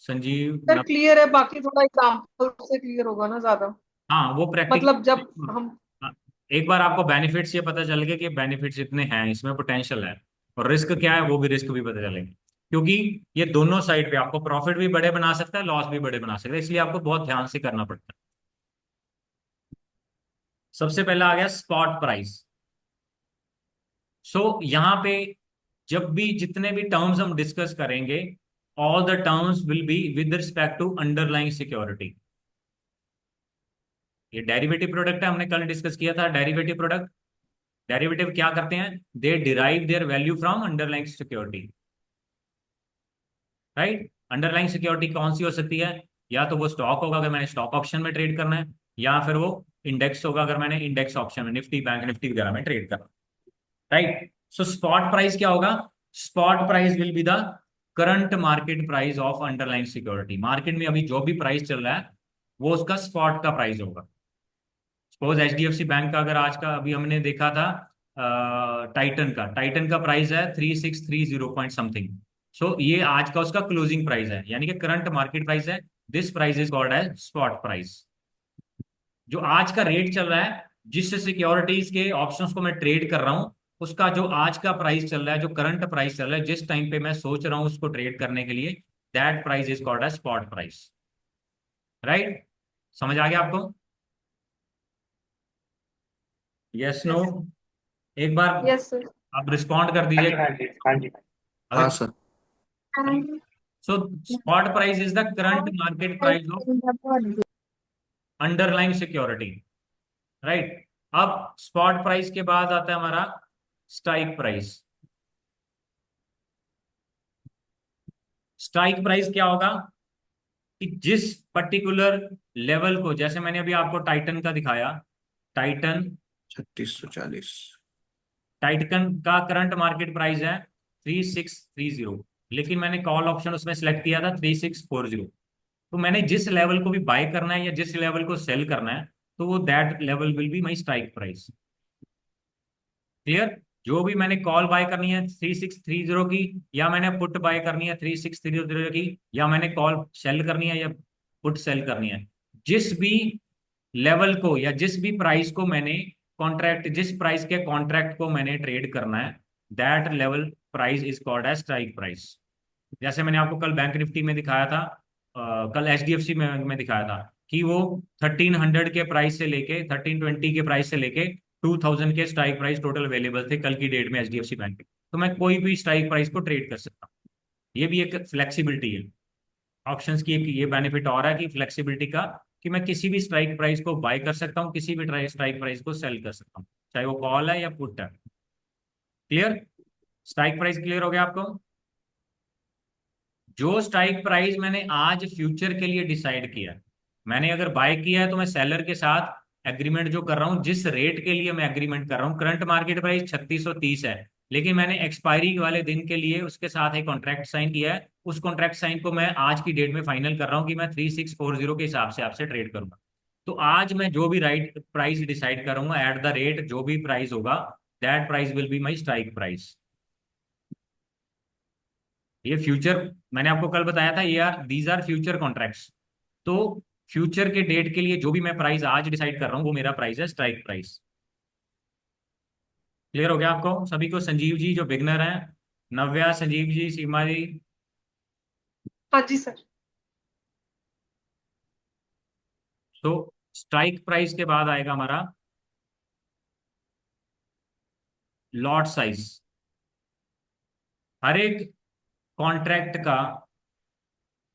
संजीव, सर क्लियर है, बाकी थोड़ा एग्जांपल से क्लियर होगा ना ज्यादा, हाँ वो मतलब जब प्रैक्टिकल। हम। एक बार आपको बेनिफिट्स ये पता चल गया कि बेनिफिट्स इतने हैं, इसमें पोटेंशियल है, और रिस्क क्या है वो भी रिस्क भी पता चलेगा, क्योंकि ये दोनों साइड पे आपको प्रॉफिट भी बड़े बना सकता है, लॉस भी बड़े बना सकता है, इसलिए आपको बहुत ध्यान से करना पड़ता है। सबसे पहला आ गया स्पॉट प्राइस। यहाँ पे जब भी जितने भी टर्म्स हम डिस्कस करेंगे, all the terms will be with respect to underlying security. ये डेरिवेटिव प्रोडक्ट है, हमने कल डिस्कस किया था डेरिवेटिव प्रोडक्ट। डेरिवेटिव क्या करते हैं? They derive their value from underlying security, right. Underlying security कौन सी हो सकती है? या तो वो स्टॉक होगा अगर मैंने स्टॉक ऑप्शन में ट्रेड करना है, या फिर वो इंडेक्स होगा अगर मैंने इंडेक्स ऑप्शन में निफ्टी, बैंक निफ्टी वगैरह में ट्रेड करना, राइट। सो स्पॉट प्राइस क्या होगा? Spot price will be the current market price of underlying security. Market में अभी जो भी प्राइस चल रहा है वो उसका स्पॉट का प्राइस होगा। सपोज एचडीएफसी बैंक का अगर आज का अभी हमने देखा था, टाइटन का प्राइस है 3630 पॉइंट समथिंग। सो ये आज का उसका क्लोजिंग प्राइस है, यानी कि करंट मार्केट प्राइस है। This price is called as spot price. जो आज का रेट चल रहा है, जिस सिक्योरिटीज के ऑप्शंस को मैं ट्रेड कर रहा हूं, उसका जो आज का प्राइस चल रहा है, जो करंट प्राइस चल रहा है, जिस टाइम पे मैं सोच रहा हूं उसको ट्रेड करने के लिए, that price is called as spot price, right. समझ आ गया आपको? Yes no? एक बार यस सर। आप रिस्पॉन्ड कर हाँ दीजिए जी, हाँ जी, हाँ जी। हाँ अगर। Sir. So spot price is the current market price of underlying security, right. अब स्पॉट प्राइस के बाद आता है हमारा स्ट्राइक प्राइस। स्ट्राइक प्राइस क्या होगा? कि जिस पर्टिकुलर लेवल को, जैसे मैंने अभी आपको टाइटन का दिखाया, टाइटन 3640। टाइटन का करंट मार्केट प्राइस है 3630, लेकिन मैंने कॉल ऑप्शन उसमें सेलेक्ट किया था 3640। तो मैंने जिस लेवल को भी बाय करना है या जिस लेवल को सेल करना है, तो वो that level will be my strike price. Clear? जो भी मैंने कॉल बाय करनी है 3630 की, या मैंने पुट बाय करनी है 3630 की, या मैंने कॉल सेल करनी है या पुट सेल करनी है, जिस भी लेवल को या जिस भी प्राइस को मैंने कॉन्ट्रैक्ट, जिस प्राइस के कॉन्ट्रैक्ट को मैंने ट्रेड करना है, that level price is called as strike price. जैसे मैंने आपको कल बैंक निफ्टी में दिखाया था, कल एचडीएफसी में दिखाया था कि वो 1300 के प्राइस से लेके 1320 के प्राइस से लेके 2000 के स्ट्राइक प्राइस टोटल अवेलेबल थे कल की डेट में एचडीएफसी बैंक के। तो मैं कोई भी स्ट्राइक प्राइस को ट्रेड कर सकता हूँ। ये भी एक फ्लेक्सिबिलिटी है ऑप्शंस की, एक ये बेनिफिट और है कि फ्लेक्सिबिलिटी का, कि मैं किसी भी स्ट्राइक प्राइस को बाय कर सकता हूँ, किसी भी स्ट्राइक प्राइस को सेल कर सकता हूँ, चाहे वो कॉल है या पुट है। क्लियर? स्ट्राइक प्राइस क्लियर हो गया आपको? जो स्ट्राइक प्राइस मैंने आज फ्यूचर के लिए डिसाइड किया, मैंने अगर बाय किया है तो मैं सेलर के साथ एग्रीमेंट जो कर रहा हूं, जिस रेट के लिए मैं एग्रीमेंट कर रहा हूं, करंट मार्केट प्राइस 3630 है, लेकिन मैंने एक्सपायरी वाले दिन के लिए उसके साथ एक कॉन्ट्रैक्ट साइन किया है। उस कॉन्ट्रैक्ट साइन को मैं आज की डेट में फाइनल कर रहा हूं कि मैं 3640 के हिसाब से आपसे ट्रेड करूंगा। तो आज मैं जो भी राइट प्राइस डिसाइड करूंगा एट द रेट, जो भी प्राइस होगा, that price will be my strike price. ये फ्यूचर मैंने आपको कल बताया था, ये are these are future contracts. तो फ्यूचर के डेट के लिए जो भी मैं प्राइस आज डिसाइड कर रहा हूं वो मेरा प्राइस है स्ट्राइक प्राइस। क्लियर हो गया आपको सभी को? संजीव जी जो बिगनर हैं, नव्या, संजीव जी, सीमा जी। हाँ जी सर। तो स्ट्राइक प्राइस के बाद आएगा हमारा लॉट साइज। हर एक कॉन्ट्रैक्ट का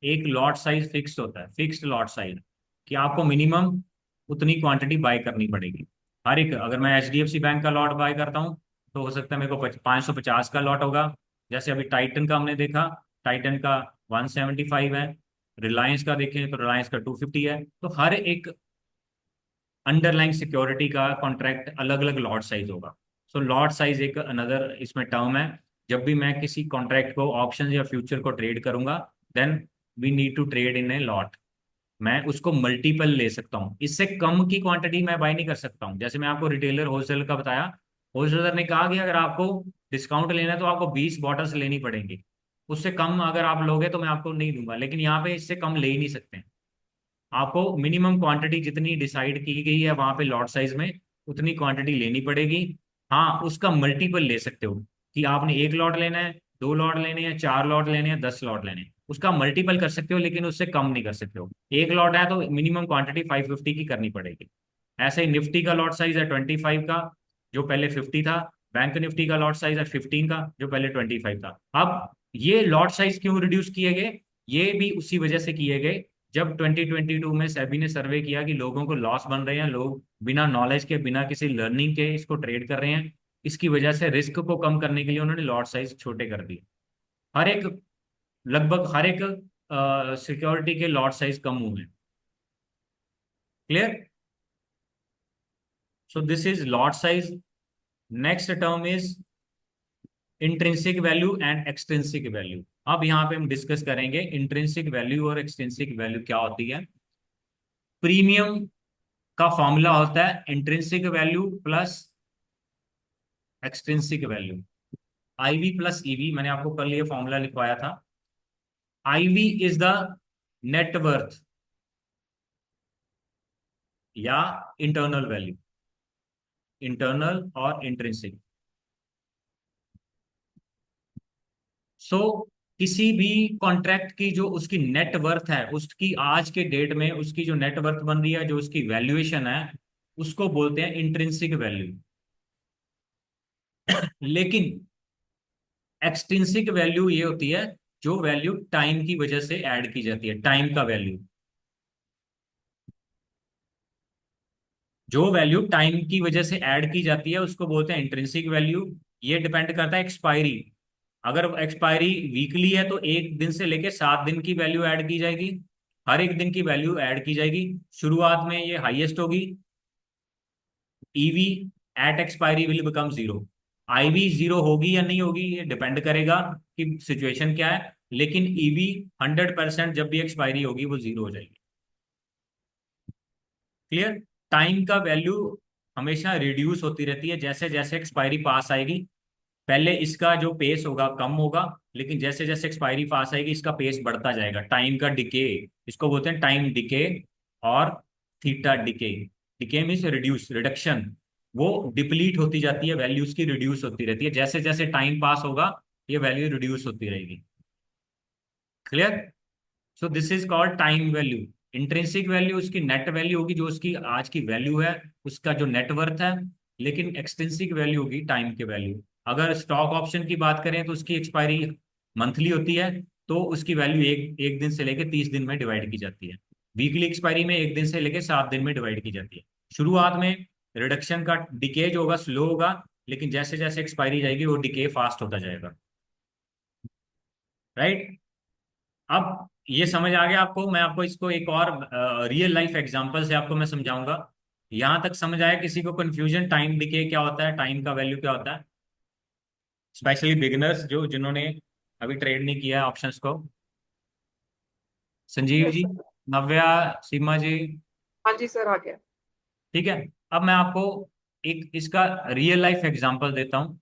एक लॉट साइज फिक्स होता है, फिक्स्ड लॉट साइज, कि आपको मिनिमम उतनी क्वांटिटी बाय करनी पड़ेगी। हर एक, अगर मैं एचडीएफसी बैंक का लॉट बाय करता हूँ तो हो सकता है मेरे को 550 का लॉट होगा। जैसे अभी टाइटन का हमने देखा, टाइटन का 175 है। रिलायंस का देखें तो रिलायंस का 250 है। तो हर एक अंडरलाइंग सिक्योरिटी का कॉन्ट्रैक्ट अलग अलग लॉट साइज होगा। सो लॉट साइज एक अनदर इसमें टर्म है। जब भी मैं किसी कॉन्ट्रैक्ट को, ऑप्शन या फ्यूचर को ट्रेड करूंगा, then we need to trade in a lot. मैं उसको मल्टीपल ले सकता हूँ, इससे कम की क्वांटिटी मैं बाय नहीं कर सकता हूँ। जैसे मैं आपको रिटेलर होलसेलर का बताया, होलसेलर ने कहा कि अगर आपको डिस्काउंट लेना है तो आपको 20 बॉटल्स लेनी पड़ेंगी, उससे कम अगर आप लोगे तो मैं आपको नहीं दूंगा। लेकिन यहाँ पे इससे कम ले ही नहीं सकते। आपको मिनिमम क्वांटिटी जितनी डिसाइड की गई है वहां पे लॉट साइज में, उतनी क्वांटिटी लेनी पड़ेगी। हाँ, उसका मल्टीपल ले सकते हो कि आपने एक लॉट लेना है, दो लॉट लेने हैं, चार लॉट लेने हैं, 10 लॉट लेने हैं, उसका मल्टीपल कर सकते हो, लेकिन उससे कम नहीं कर सकते हो। एक लॉट है तो मिनिमम क्वांटिटी 550 की करनी पड़ेगी। ऐसे ही निफ्टी का लॉट साइज है 25 का, जो पहले 50 था। बैंक निफ्टी का लॉट साइज है 15 का, जो पहले 25 था। अब ये लॉट साइज क्यों रिड्यूस किए गए? ये भी उसी वजह से किए गए, जब 2022 में सेबी ने सर्वे किया कि लोगों को लॉस बन रहे हैं, लोग बिना नॉलेज के, बिना किसी लर्निंग के इसको ट्रेड कर रहे हैं। इसकी वजह से रिस्क को कम करने के लिए उन्होंने लॉट साइज छोटे कर दिए। हर एक, लगभग हर एक सिक्योरिटी के लॉट साइज कम हुए। Clear? So this is lot size. Next term is intrinsic value and extrinsic value. अब यहाँ पे हम डिस्कस करेंगे इंट्रिंसिक वैल्यू और एक्सट्रिंसिक वैल्यू क्या होती है। प्रीमियम का फॉर्मूला होता है intrinsic value plus extrinsic value, IV plus EV. मैंने आपको कल ये फॉर्मूला लिखवाया था। IV is the net worth या इंटरनल वैल्यू, इंटरनल और इंट्रिंसिक। सो किसी भी कॉन्ट्रैक्ट की जो उसकी नेट वर्थ है, उसकी आज के डेट में उसकी जो नेट वर्थ बन रही है, जो उसकी वैल्यूएशन है, उसको बोलते हैं इंट्रिंसिक वैल्यू। लेकिन एक्सट्रिंसिक वैल्यू ये होती है जो वैल्यू टाइम की वजह से ऐड की जाती है, टाइम का वैल्यू। जो वैल्यू टाइम की वजह से ऐड की जाती है उसको बोलते हैं इंट्रिंसिक वैल्यू। ये डिपेंड करता है एक्सपायरी। अगर एक्सपायरी वीकली है तो एक दिन से लेके 7 दिन की वैल्यू ऐड की जाएगी, हर एक दिन की वैल्यू ऐड की जाएगी। शुरुआत में ये हाईएस्ट होगी, EV at expiry will become zero. IV zero होगी या नहीं होगी ये डिपेंड करेगा कि सिचुएशन क्या है, लेकिन ईवी 100% जब भी एक्सपायरी होगी वो जीरो हो जाएगी। क्लियर? टाइम का वैल्यू हमेशा रिड्यूस होती रहती है जैसे जैसे एक्सपायरी पास आएगी। पहले इसका जो पेस होगा कम होगा, लेकिन जैसे जैसे एक्सपायरी पास आएगी इसका पेस बढ़ता जाएगा। टाइम का डिके, इसको बोलते हैं टाइम डिके और theta decay. Decay means reduce, reduction. वो डिप्लीट होती जाती है, वैल्यू उसकी रिड्यूस होती रहती है। जैसे जैसे टाइम पास होगा ये वैल्यू रिड्यूस होती रहेगी। Clear? So this is called time value. Intrinsic value उसकी नेट वैल्यू होगी, जो उसकी आज की वैल्यू है, उसका जो नेटवर्थ है। लेकिन एक्सट्रिंसिक वैल्यू होगी टाइम के वैल्यू। अगर स्टॉक ऑप्शन की बात करें तो उसकी एक्सपायरी मंथली होती है, तो उसकी वैल्यू एक एक दिन से लेकर 30 दिन में डिवाइड की जाती है। वीकली एक्सपायरी में एक दिन से लेकर 7 दिन में डिवाइड की जाती है। शुरुआत में रिडक्शन का डिके जो होगा स्लो होगा, लेकिन जैसे जैसे एक्सपायरी जाएगी वो डिके फास्ट होता जाएगा। राइट? अब ये समझ आ गया आपको? मैं आपको इसको एक और रियल लाइफ एग्जांपल से आपको मैं समझाऊंगा। यहां तक समझ आया किसी को कंफ्यूजन? टाइम डिके क्या होता है, टाइम का वैल्यू क्या होता है? स्पेशली बिगिनर्स जो जिन्होंने अभी ट्रेड नहीं किया ऑप्शंस को। संजीव यस जी, सर। नव्या, सीमा जी। हाँ जी सर, आ गया। ठीक है। अब मैं आपको एक इसका रियल लाइफ एग्जांपल देता हूं,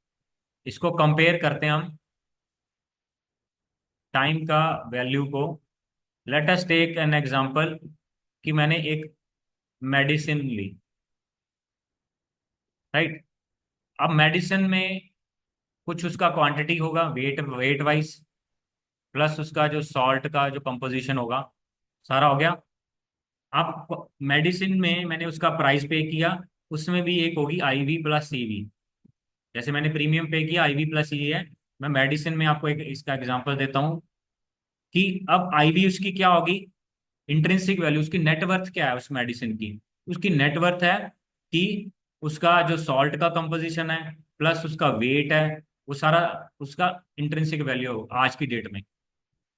इसको कंपेयर करते हैं हम टाइम का वैल्यू को। Let us take an example कि मैंने एक मेडिसिन ली। राइट? अब मेडिसिन में कुछ उसका क्वांटिटी होगा, वेट वेट वाइज, प्लस उसका जो सॉल्ट का जो कंपोजिशन होगा, सारा हो गया। अब मेडिसिन में मैंने उसका प्राइस पे किया, उसमें भी एक होगी आईवी प्लस सीवी। जैसे मैंने प्रीमियम पे किया, आईवी प्लस ये है। मैं मेडिसिन में आपको एक इसका एग्जांपल देता हूँ कि अब आईवी उसकी क्या होगी, इंट्रिंसिक वैल्यू, उसकी नेटवर्थ क्या है उस मेडिसिन की। उसकी नेटवर्थ है कि उसका जो सॉल्ट का कंपोजिशन है प्लस उसका वेट है, वो सारा उसका इंट्रिंसिक वैल्यू आज की डेट में।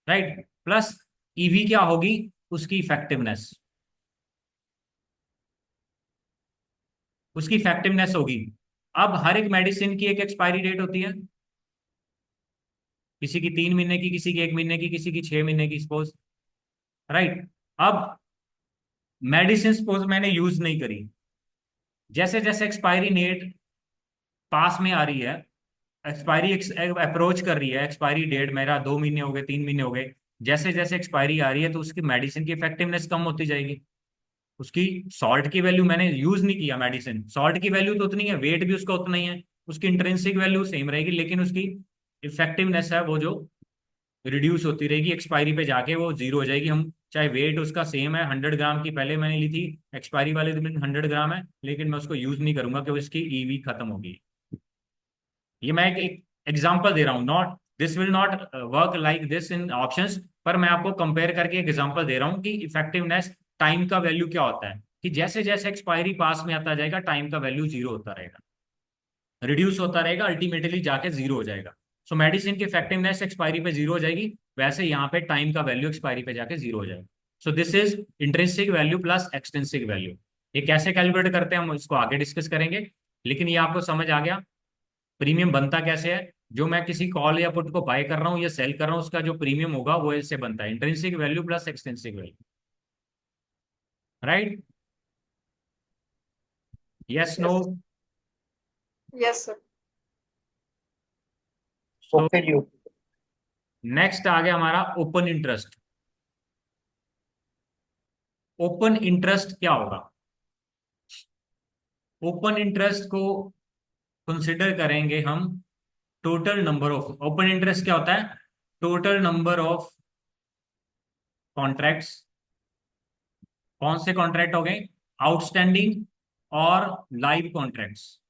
राइट? प्लस ईवी क्या होगी, उसकी इफेक्टिवनेस, उसकी इफेक्टिवनेस होगी। अब हर एक मेडिसिन की एक एक्सपायरी डेट होती है। किसी की 3 महीने की, किसी की 1 महीने की, किसी की 6 महीने की, सपोज। राइट। अब मेडिसिन सपोज मैंने यूज नहीं करी, जैसे जैसे एक्सपायरी डेट पास में आ रही है, एक्सपायरी अप्रोच कर रही है, एक्सपायरी डेट मेरा 2 महीने हो गए, 3 महीने हो गए, जैसे जैसे एक्सपायरी आ रही है तो उसकी मेडिसिन की इफेक्टिवनेस कम होती जाएगी। उसकी सॉल्ट की वैल्यू, मैंने यूज नहीं किया मेडिसिन, सॉल्ट की वैल्यू तो उतनी है, वेट भी उसका उतना ही है, उसकी इंट्रिंसिक वैल्यू सेम रहेगी, लेकिन उसकी इफेक्टिवनेस है वो जो रिड्यूस होती रहेगी, एक्सपायरी पे जाके वो जीरो हो जाएगी। हम चाहे वेट उसका सेम है, 100 ग्राम की पहले मैंने ली थी, एक्सपायरी वाले दिन 100 ग्राम है, लेकिन मैं उसको यूज नहीं करूंगा क्योंकि उसकी ईवी खत्म होगी। ये मैं एक एग्जांपल दे रहा हूँ, not this will not work like this in options, पर मैं आपको कंपेयर करके एक एग्जांपल दे रहा हूँ कि इफेक्टिवनेस टाइम का वैल्यू क्या होता है, कि जैसे जैसे एक्सपायरी पास में आता जाएगा टाइम का वैल्यू जीरो होता रहेगा, रिड्यूस होता रहेगा, अल्टीमेटली जाके जीरो हो जाएगा। सो मेडिसिन की इफेक्टिवनेस एक्सपायरी पे जीरो हो जाएगी, वैसे यहाँ पे टाइम का वैल्यू एक्सपायरी पे जाके जीरो हो जाएगा। So this is intrinsic value plus extrinsic value. ये कैसे कैलकुलेट करते हैं हम इसको आगे डिस्कस करेंगे, लेकिन ये आपको समझ आ गया प्रीमियम बनता कैसे है। जो मैं किसी कॉल या पुट को बाय कर रहा हूँ या सेल कर रहा हूँ, उसका जो प्रीमियम होगा वो इससे बनता है, intrinsic value plus extrinsic value. Right? Yes, no? Yes. Yes sir. So okay जी। नेक्स्ट आ गया हमारा ओपन इंटरेस्ट। ओपन इंटरेस्ट क्या होगा? ओपन इंटरेस्ट को कंसिडर करेंगे हम total number of, open interest क्या होता है? Total number of contracts. कौन से कॉन्ट्रैक्ट हो गए? आउटस्टैंडिंग और लाइव कॉन्ट्रैक्ट्स।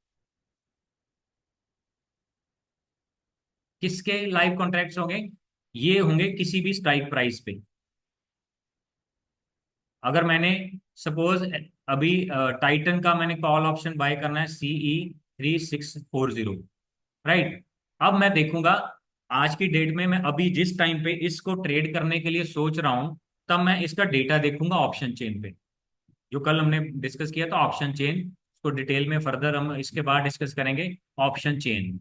किसके लाइव कॉन्ट्रैक्ट्स होंगे? ये होंगे किसी भी स्ट्राइक प्राइस पे। अगर मैंने सपोज अभी टाइटन का मैंने कॉल ऑप्शन बाय करना है CE3640। राइट। अब मैं देखूंगा आज की डेट में, मैं अभी जिस टाइम पे इसको ट्रेड करने के लिए सोच रहा हूं, तब मैं इसका डेटा देखूंगा ऑप्शन चेन पे, जो कल हमने डिस्कस किया था ऑप्शन चेन, उसको डिटेल में फर्दर हम इसके बाद डिस्कस करेंगे ऑप्शन चेन।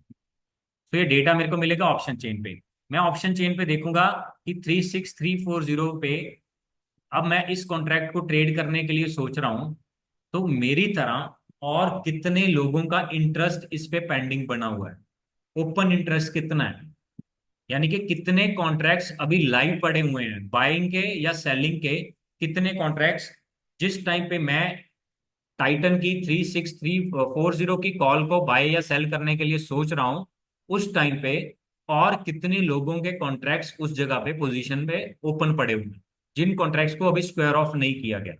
तो ये डेटा मेरे को मिलेगा ऑप्शन चेन पे। मैं ऑप्शन चेन पे देखूंगा कि 36340 पे अब मैं इस कॉन्ट्रैक्ट को ट्रेड करने के लिए सोच रहा हूं, तो मेरी तरह और कितने लोगों का इंटरेस्ट इस पे पेंडिंग बना हुआ है, ओपन इंटरेस्ट कितना है, यानी कि कितने कॉन्ट्रैक्ट्स अभी लाइव पड़े हुए हैं बाइंग के या सेलिंग के, कितने कॉन्ट्रैक्ट्स जिस टाइम पे मैं टाइटन की 36340 की कॉल को बाय या सेल करने के लिए सोच रहा हूं उस टाइम पे, और कितने लोगों के कॉन्ट्रैक्ट्स उस जगह पे पोजीशन पे ओपन पड़े हुए हैं, जिन कॉन्ट्रैक्ट्स को अभी स्क्वायर ऑफ नहीं किया गया।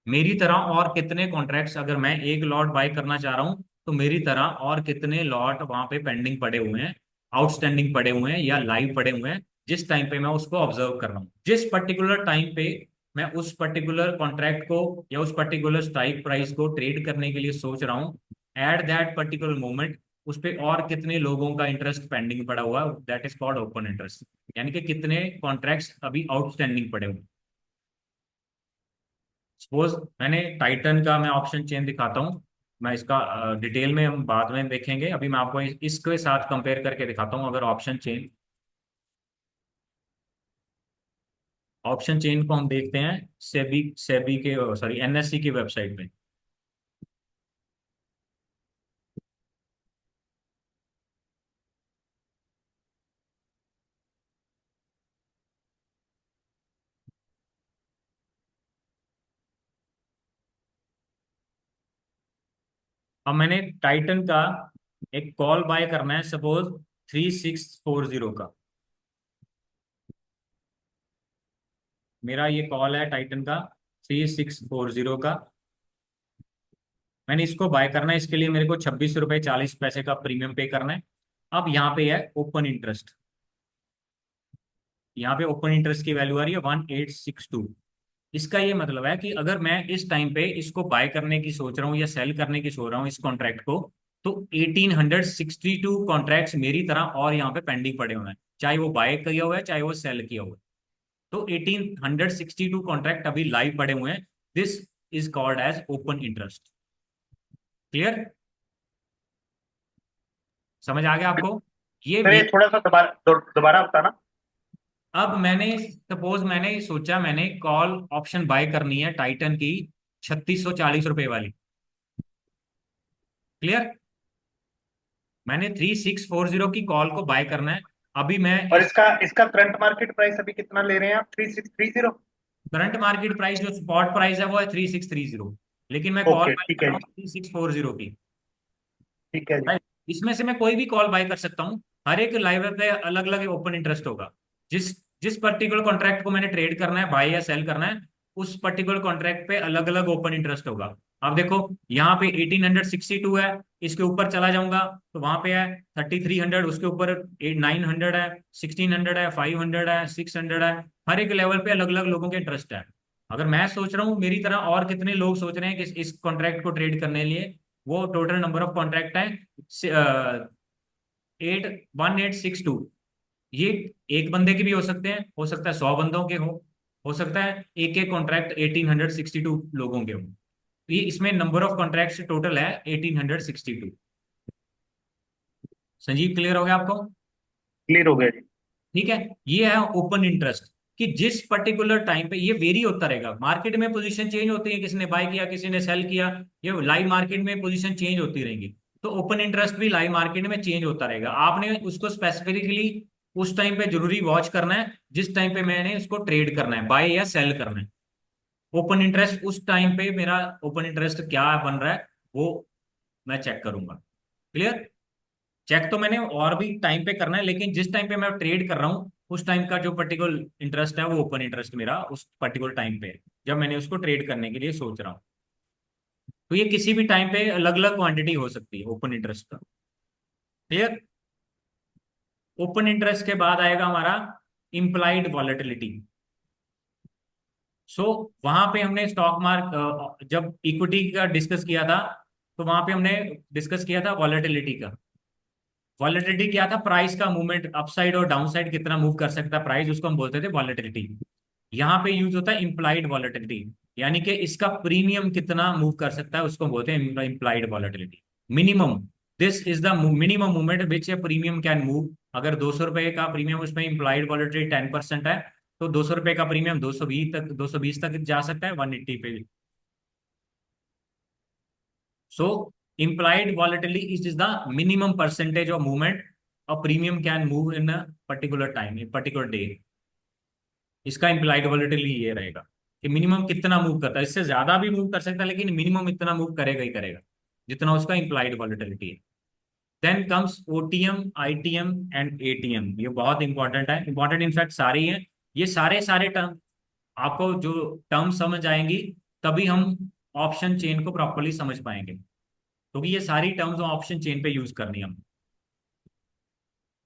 मेरी तरह और कितने कॉन्ट्रैक्ट्स, अगर मैं एक लॉट बाय करना चाह रहा हूं, तो मेरी तरह और कितने लॉट वहां पे पेंडिंग पड़े हुए हैं, आउटस्टैंडिंग पड़े हुए हैं या लाइव पड़े हुए हैं, जिस टाइम पे मैं उसको ऑब्जर्व कर रहा हूँ, जिस पर्टिकुलर टाइम पे मैं उस पर्टिकुलर कॉन्ट्रैक्ट को या उस पर्टिकुलर स्ट्राइक प्राइस को ट्रेड करने के लिए सोच रहा हूँ, एट दैट पर्टिकुलर मोमेंट उस पे और कितने लोगों का इंटरेस्ट पेंडिंग पड़ा हुआ है, that is called open interest, यानी कि कितने कॉन्ट्रैक्ट्स अभी आउटस्टैंडिंग पड़े हुए हैं। सपोज मैंने टाइटन का, मैं ऑप्शन चेन दिखाता हूँ, मैं इसका डिटेल में हम बाद में देखेंगे, अभी मैं आपको इसके साथ कंपेयर करके दिखाता हूँ। अगर ऑप्शन चेन को हम देखते हैं सेबी सेबी के, सॉरी, NSE की वेबसाइट पे। अब मैंने टाइटन का एक कॉल बाय करना है, सपोज 3640 का, मेरा ये कॉल है टाइटन का 3640 का, मैंने इसको बाय करना है, इसके लिए मेरे को 26 रुपये 40 पैसे का प्रीमियम पे करना है। अब यहाँ पे है ओपन इंटरेस्ट, यहाँ पे ओपन इंटरेस्ट की वैल्यू आ रही है 1862। इसका ये मतलब है कि अगर मैं इस टाइम पे इसको बाय करने की सोच रहा हूँ या सेल करने की सोच रहा हूँ इस कॉन्ट्रैक्ट को, तो 1862 कॉन्ट्रैक्ट्स मेरी तरह और यहाँ पे पेंडिंग पड़े हुए हैं, चाहे वो बाय किया हुआ है चाहे वो सेल किया हुआ है। तो 1862 कॉन्ट्रैक्ट अभी लाइव पड़े हुए हैं, this is called as open interest. Clear? समझ आ गया आपको? ये सर ये थोड़ा सा दोबारा बताना। अब मैंने सोचा मैंने कॉल ऑप्शन बाय करनी है टाइटन की 3640 रुपए वाली। क्लियर? मैंने 3640 की कॉल को बाय करना है। अभी मैं और इस इसका इसका करंट मार्केट प्राइस अभी कितना ले रहे हैं आप? 3630। करंट मार्केट प्राइस जो स्पॉट प्राइस है वो है 3630, लेकिन मैं कॉल ओके बाय ठीक कर है रहा जी। हूँ 3640 की। ठीक है जी। राइट? इसमें से मैं कोई भी कॉल बाय कर सकता हूँ। हर एक लाइव पे अलग अलग ओपन इंटरेस्ट होगा। जिस जिस पर्टिकुलर कॉन्ट्रैक्ट को मैंने ट्रेड करना है, बाय या सेल करना है, उस पर्टिकुलर कॉन्ट्रैक्ट पे अलग अलग ओपन इंटरेस्ट होगा। अब देखो यहाँ पे 1862 है, इसके ऊपर चला जाऊंगा तो वहां पे है 3300, उसके ऊपर 900 है, 1600 है, 500 है, 600 है। हर एक लेवल पे अलग अलग लोगों के इंटरेस्ट है। अगर मैं सोच रहा हूँ, मेरी तरह और कितने लोग सोच रहे हैं कि इस कॉन्ट्रैक्ट को ट्रेड करने के लिए, वो टोटल नंबर ऑफ कॉन्ट्रैक्ट है 1862। ये एक बंदे के भी हो सकते हैं, हो सकता है 100 बंदों के हो सकता है एक एक कॉन्ट्रैक्ट 1862 लोगों के हो। तो ये इसमें नंबर ऑफ कॉन्ट्रैक्ट टोटल है 1862। संजीव, क्लियर हो गया आपको? क्लियर हो गया जी। ठीक है। ये है ओपन इंटरेस्ट, कि जिस पर्टिकुलर टाइम पे ये वेरी होता रहेगा। मार्केट में पोजीशन चेंज होती है, किसी ने बाय किया, किसी ने सेल किया, ये लाइव मार्केट में पोजीशन चेंज होती रहेंगी। तो ओपन इंटरेस्ट भी लाइव मार्केट में चेंज होता रहेगा। आपने उसको स्पेसिफिकली उस टाइम पे जरूरी वॉच करना है जिस टाइम पे मैंने उसको ट्रेड करना है, बाय या सेल करना है। ओपन इंटरेस्ट उस टाइम पे मेरा ओपन इंटरेस्ट क्या बन रहा है वो मैं चेक करूंगा। क्लियर? चेक तो मैंने और भी टाइम पे करना है, लेकिन जिस टाइम पे मैं ट्रेड कर रहा हूँ उस टाइम का जो पर्टिकुलर इंटरेस्ट है वो ओपन इंटरेस्ट मेरा उस पर्टिकुलर टाइम पे है, जब मैंने उसको ट्रेड करने के लिए सोच रहा हूँ। तो ये किसी भी टाइम पे अलग अलग क्वांटिटी हो सकती है ओपन इंटरेस्ट का। क्लियर? ओपन इंटरेस्ट के बाद आएगा हमारा इम्प्लाइड वॉलेटिलिटी। सो वहां पे हमने स्टॉक मार्क जब इक्विटी का डिस्कस किया था, तो वहां पे हमने डिस्कस किया था वॉलेटिलिटी का। वॉलेटिलिटी क्या था? प्राइस का मूवमेंट अपसाइड और डाउनसाइड कितना मूव कर सकता है प्राइस, उसको हम बोलते थे वॉलेटिलिटी। यहाँ पे यूज होता है इम्प्लाइड वॉलेटिलिटी, यानी कि इसका प्रीमियम कितना मूव कर सकता है, उसको बोलते हैं implied volatility. Minimum, this is the minimum movement which A premium can move. अगर 200 रुपए का प्रीमियम, उसमें इम्प्लाइड वॉलेटिलिटी 10% है, तो 200 रुपए का प्रीमियम 220 तक जा सकता है, 180 पे। So implied volatility is the minimum percentage of movement a premium can move in a particular time, a particular day. इसका implied volatility ये रहेगा कि मिनिमम कितना मूव करता है। इससे ज्यादा भी मूव कर सकता है, लेकिन मिनिमम इतना मूव करेगा ही करेगा जितना उसका implied volatility है। Then comes OTM, ITM and ATM. ये बहुत इंपॉर्टेंट है, इंपॉर्टेंट इनफैक्ट सारे ही हैं। ये सारे सारे टर्म आपको जो टर्म समझ आएंगी तभी हम ऑप्शन चेन को प्रॉपरली समझ पाएंगे, क्योंकि ये सारी टर्म्स ऑप्शन चेन पे यूज करनी है हम।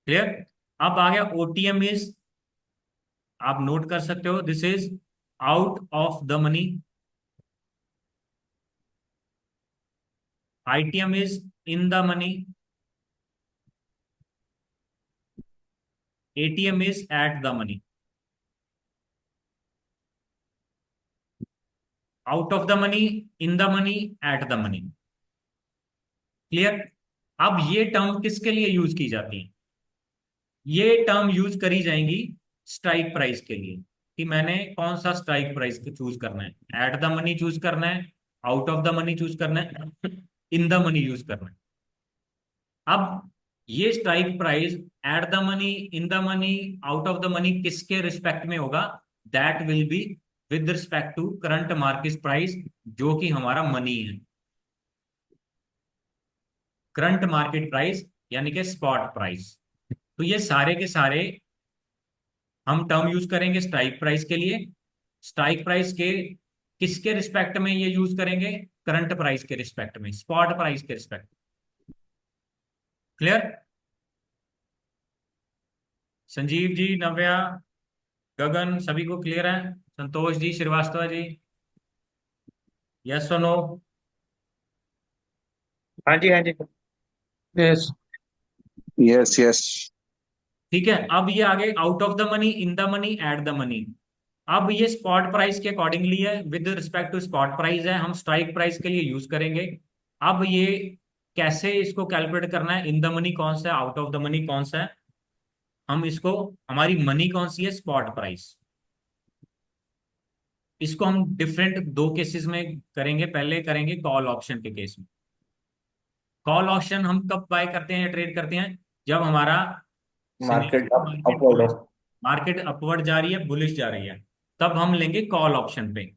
क्लियर? अब आ गया ओटीएम इज, आप नोट कर सकते हो, this is out of the money. ITM is in the money. ATM is at the money. Out of the money, in the money, at the money. Clear? अब ये term किसके लिए use की जाती है? ये टर्म यूज करी जाएंगी स्ट्राइक प्राइस के लिए, कि मैंने कौन सा स्ट्राइक प्राइस चूज करना है। एट द मनी चूज करना है, out of the money choose करना है, इन द मनी यूज करना है। अब ये strike price at the money, in the money, out of the money किसके रिस्पेक्ट में होगा? That will be with respect to current market price, जो कि हमारा मनी है। करंट मार्केट प्राइस यानी कि स्पॉट प्राइस। तो ये सारे के सारे हम टर्म यूज करेंगे स्ट्राइक प्राइस के लिए। स्ट्राइक प्राइस के किसके रिस्पेक्ट में ये यूज करेंगे? करंट प्राइस के रिस्पेक्ट में, स्पॉट प्राइस के रिस्पेक्ट। क्लियर? संजीव जी, नव्या, गगन, सभी को क्लियर है? संतोष जी, श्रीवास्तव जी, यस और नो? हाँ जी हाँ जी। यस। Yes yes. ठीक है। अब ये आगे out of the money, in the money, at the money. अब ये स्पॉट प्राइस के अकॉर्डिंगली है, with respect to spot price है, हम स्ट्राइक प्राइस के लिए यूज करेंगे। अब ये कैसे इसको कैलकुलेट करना है, इन द मनी कौन सा है, आउट ऑफ द मनी कौन सा है। हम इसको, हमारी मनी कौन सी है, स्पॉट प्राइस। इसको हम डिफरेंट दो केसेस में करेंगे। पहले करेंगे कॉल ऑप्शन के केस में। कॉल ऑप्शन हम कब बाय करते हैं या ट्रेड करते हैं, जब हमारा market scenario market upward bullish, हो। मार्केट अपवर्ड जा रही है, बुलिश जा रही है, तब हम लेंगे कॉल ऑप्शन पे।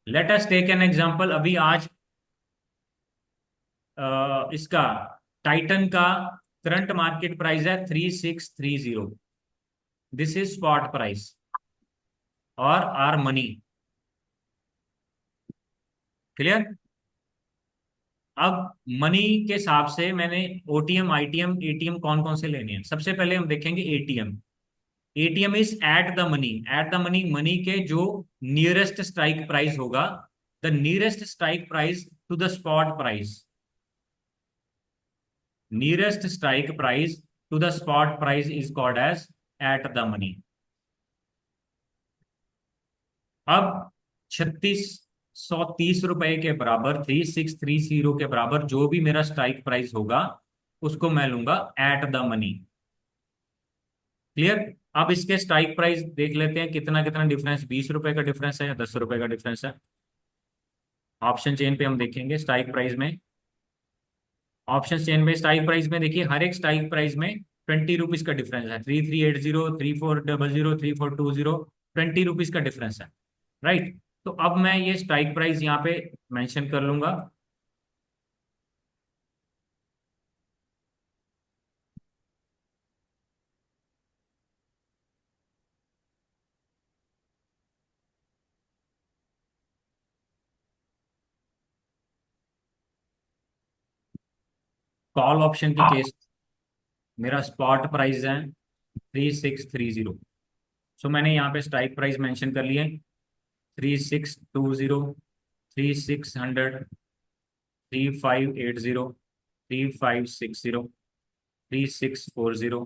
Let us take an example. अभी आज इसका टाइटन का करंट मार्केट प्राइस है 3630। दिस इज स्पॉट प्राइस और आर मनी। क्लियर। अब मनी के हिसाब से मैंने ओटीएम, आईटीएम, एटीएम कौन कौन से लेने हैं। सबसे पहले हम देखेंगे ATM. ATM is at the money. At the money, money के जो नियरेस्ट स्ट्राइक प्राइस होगा, the nearest strike price to the spot price. Nearest strike price to the spot price is called as at the money. अब 3630 रुपए के बराबर, 3630 के बराबर जो भी मेरा स्ट्राइक प्राइस होगा, उसको मैं लूंगा एट द मनी। क्लियर। अब इसके स्ट्राइक प्राइस देख लेते हैं कितना कितना डिफरेंस, 20 रुपए का डिफरेंस है या 10 रुपए का डिफरेंस है। ऑप्शन चेन पे हम देखेंगे स्ट्राइक प्राइस में। ऑप्शन चेन में स्ट्राइक प्राइस में देखिए, हर एक स्ट्राइक प्राइस में 20 रुपीज का डिफरेंस है। 3380, 3400, 3420, 20 रुपीज का डिफरेंस है। राइट। तो अब मैं ये स्ट्राइक प्राइस यहाँ पे मेंशन कर लूंगा। कॉल ऑप्शन के केस मेरा स्पॉट प्राइस है 3630। सो मैंने यहाँ पे स्ट्राइक प्राइस मेंशन कर लिए 3620, 3600, 3580, 3560, 3640,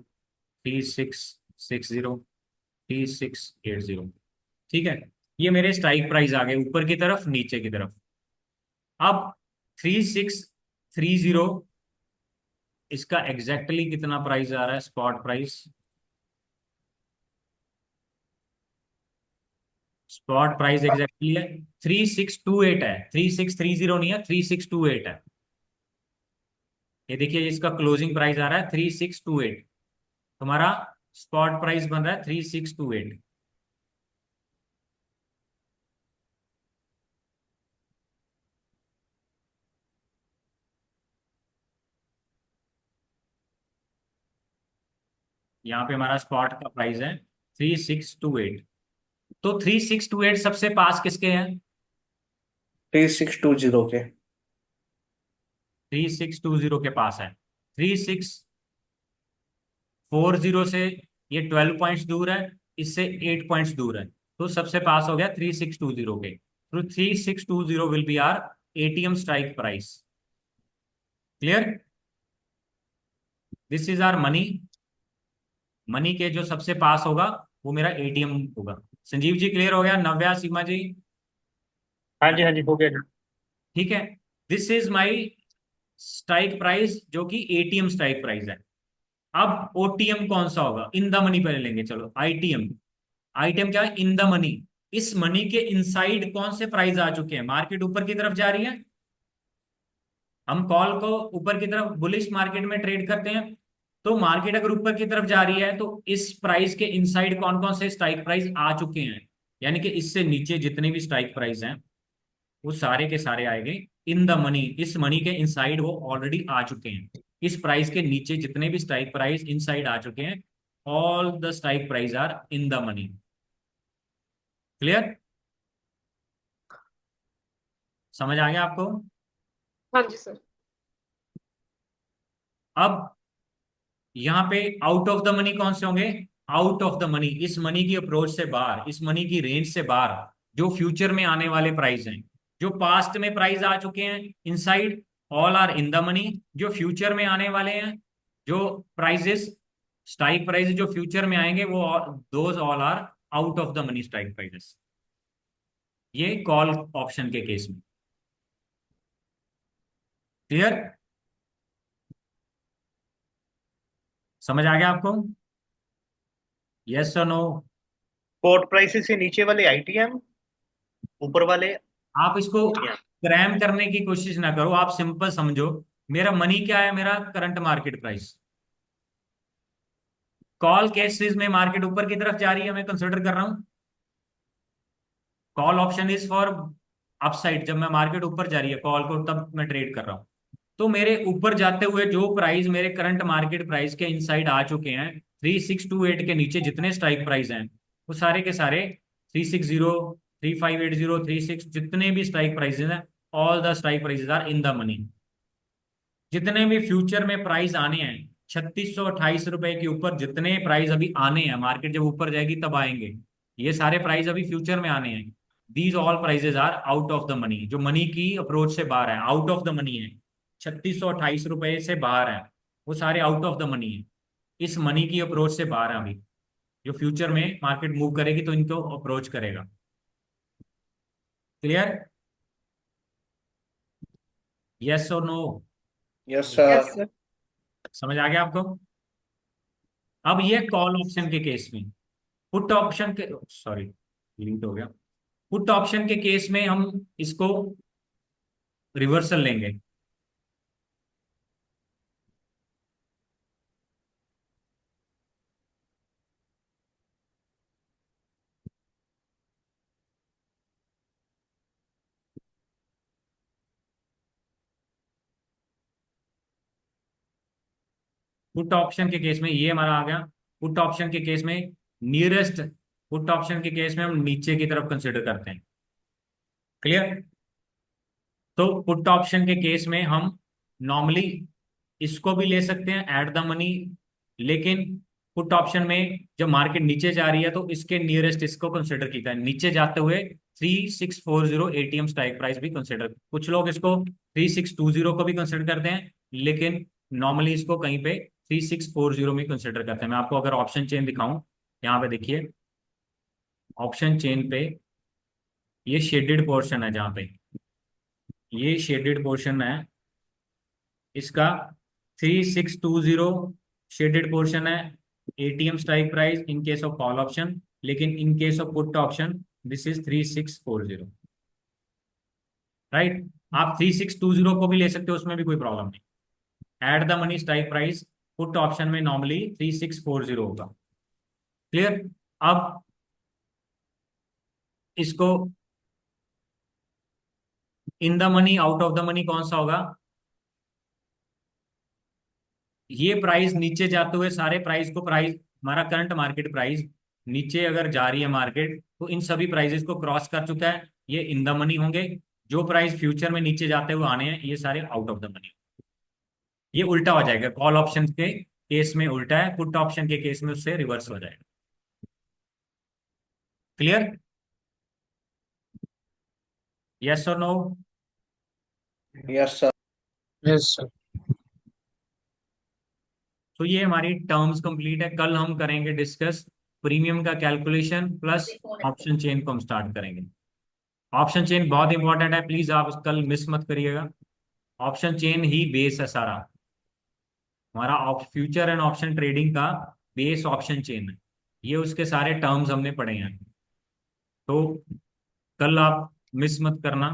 3660, 3680। ठीक है। ये मेरे स्ट्राइक प्राइस आ गए ऊपर की तरफ, नीचे की तरफ। अब 3630, इसका एग्जैक्टली कितना प्राइस आ रहा है, spot price. Spot price exactly है 3628 है, 3630 नहीं है, 3628 है। ये देखिए इसका क्लोजिंग प्राइस आ रहा है 3628। तुम्हारा स्पॉट प्राइस बन रहा है 3628। यहाँ पे हमारा स्पॉट का प्राइस है 3628। तो 3628 सबसे पास किसके हैं, 3620 के। 3620 के पास है। 3640 से ये 12 पॉइंट्स दूर है, इससे 8 पॉइंट्स दूर है। तो सबसे पास हो गया 3620 के। तो 3620 will be our ATM strike price. Clear. This is our money. Money के जो सबसे पास होगा वो मेरा एटीएम होगा। संजीव जी क्लियर हो गया, नव्या, सीमा जी। हाँ जी हो गया जी। ठीक है। This is my strike price जो कि एटीएम स्ट्राइक प्राइस है। अब ओटीएम कौन सा होगा, इन द मनी पहले लेंगे। चलो आईटीएम। आईटीएम क्या है, इन द मनी। इस मनी के इनसाइड कौन से प्राइस आ चुके हैं, मार्केट ऊपर की तरफ जा रही है। हम कॉल को ऊपर की तरफ बुलिश मार्केट में ट्रेड करते हैं। तो मार्केट अगर ऊपर की तरफ जा रही है तो इस प्राइस के इनसाइड कौन कौन से स्ट्राइक प्राइस आ चुके हैं, यानी कि इससे नीचे जितने भी स्ट्राइक प्राइस हैं वो सारे के सारे आएंगे इन द मनी। इस मनी के इनसाइड वो ऑलरेडी आ चुके हैं। इस प्राइस के नीचे जितने भी स्ट्राइक प्राइस इनसाइड आ चुके हैं, all the strike price are in the money. Clear. समझ आ गया आपको। हाँ जी सर। अब यहाँ पे आउट ऑफ द मनी कौन से होंगे, आउट ऑफ द मनी, इस मनी की अप्रोच से बाहर, इस मनी की रेंज से बाहर जो फ्यूचर में आने वाले प्राइस हैं। जो पास्ट में प्राइस आ चुके हैं inside, all are in the money. जो फ्यूचर में आने वाले हैं, जो प्राइजेस, स्ट्राइक प्राइस जो फ्यूचर में आएंगे, वो those all are out of the money strike prices. ये कॉल ऑप्शन के केस में। क्लियर। समझ आ गया आपको? यस और नो? स्पॉट प्राइसेस से नीचे वाले आईटीएम, ऊपर वाले आप इसको OTM। क्रैम करने की कोशिश ना करो, आप सिंपल समझो। मेरा मनी क्या है? मेरा current market price. Call cases में मार्केट ऊपर की तरफ जा रही है, मैं कंसिडर कर रहा हूं। Call option is for upside, जब मैं मार्केट ऊपर जा रही है कॉल को तब मैं ट्रेड कर रहा हूं। तो मेरे ऊपर जाते हुए जो प्राइस मेरे करंट मार्केट प्राइस के इनसाइड आ चुके हैं, 3628 के नीचे जितने स्ट्राइक प्राइस हैं वो सारे के सारे 360, 3580, 36, जितने भी स्ट्राइक प्राइसेस हैं, all the strike prices are in the money. जितने भी फ्यूचर में प्राइस आने हैं 3628 रुपए के ऊपर, जितने प्राइस अभी आने हैं, मार्केट जब ऊपर जाएगी तब आएंगे, ये सारे प्राइस अभी फ्यूचर में आने हैं। These all prices are out of the money, जो मनी की अप्रोच से बाहर है, आउट ऑफ द मनी है। 3628 रुपए से बाहर है, वो सारे आउट ऑफ द मनी है, इस मनी की अप्रोच से बाहर है अभी। जो फ्यूचर में मार्केट मूव करेगी तो इनको अप्रोच करेगा। क्लियर? यस और no? Yes yes sir. Sir. समझ आ गया आपको? अब ये कॉल ऑप्शन के केस में, पुट ऑप्शन के, सॉरी लिंक हो गया। पुट ऑप्शन के केस में हम इसको रिवर्सल लेंगे। पुट ऑप्शन के केस में ये हमारा आ गया। पुट ऑप्शन के केस में नियरेस्ट, पुट ऑप्शन के केस में हम नीचे की तरफ कंसिडर करते हैं। क्लियर? तो पुट ऑप्शन के केस में हम नॉर्मली इसको भी ले सकते हैं एट द मनी, लेकिन पुट ऑप्शन में जब मार्केट नीचे जा रही है तो इसके नियरेस्ट इसको कंसिडर किया है, नीचे जाते हुए 3640 एटीएम स्ट्राइक प्राइस भी कंसिडर, कुछ लोग इसको 3620 को भी कंसिडर करते हैं, लेकिन नॉर्मली इसको कहीं पे 3640 में कंसिडर करते हैं। मैं आपको अगर ऑप्शन चेन दिखाऊं, यहाँ पे देखिए ऑप्शन चेन पे ये शेडेड पोर्शन है, जहाँ पे ये शेडेड पोर्शन है इसका 3620 शेडेड पोर्शन है ATM strike price in case of call option, लेकिन in case of put option this is 3640। Right? आप 3620 को भी ले सकते हो, उसमें भी कोई प्रॉब्लम नहीं। Eight the money strike price put option में नॉर्मली 3640 होगा। क्लियर? अब इसको इन the money out of the money कौन सा होगा? ये प्राइस नीचे जाते हुए सारे प्राइस को, प्राइस हमारा करंट मार्केट प्राइस नीचे अगर जा रही है मार्केट तो इन सभी प्राइसेस को क्रॉस कर चुका है, ये इन द मनी होंगे। जो प्राइस फ्यूचर में नीचे जाते हुए आने हैं ये सारे आउट ऑफ द मनी। ये उल्टा हो जाएगा, कॉल ऑप्शन के केस में उल्टा है, पुट ऑप्शन के केस में उससे रिवर्स हो जाएगा। क्लियर? यस और no? Yes sir. Yes sir. तो ये हमारी टर्म्स कंप्लीट है। कल हम करेंगे डिस्कस प्रीमियम का कैलकुलेशन प्लस ऑप्शन चेन को हम स्टार्ट करेंगे। ऑप्शन चेन बहुत इंपॉर्टेंट है, प्लीज आप कल मिस मत करिएगा। ऑप्शन चेन ही बेस है सारा हमारा, फ्यूचर एंड ऑप्शन ट्रेडिंग का बेस ऑप्शन चेन है। ये उसके सारे टर्म्स हमने पढ़े हैं, तो कल आप मिस मत करना,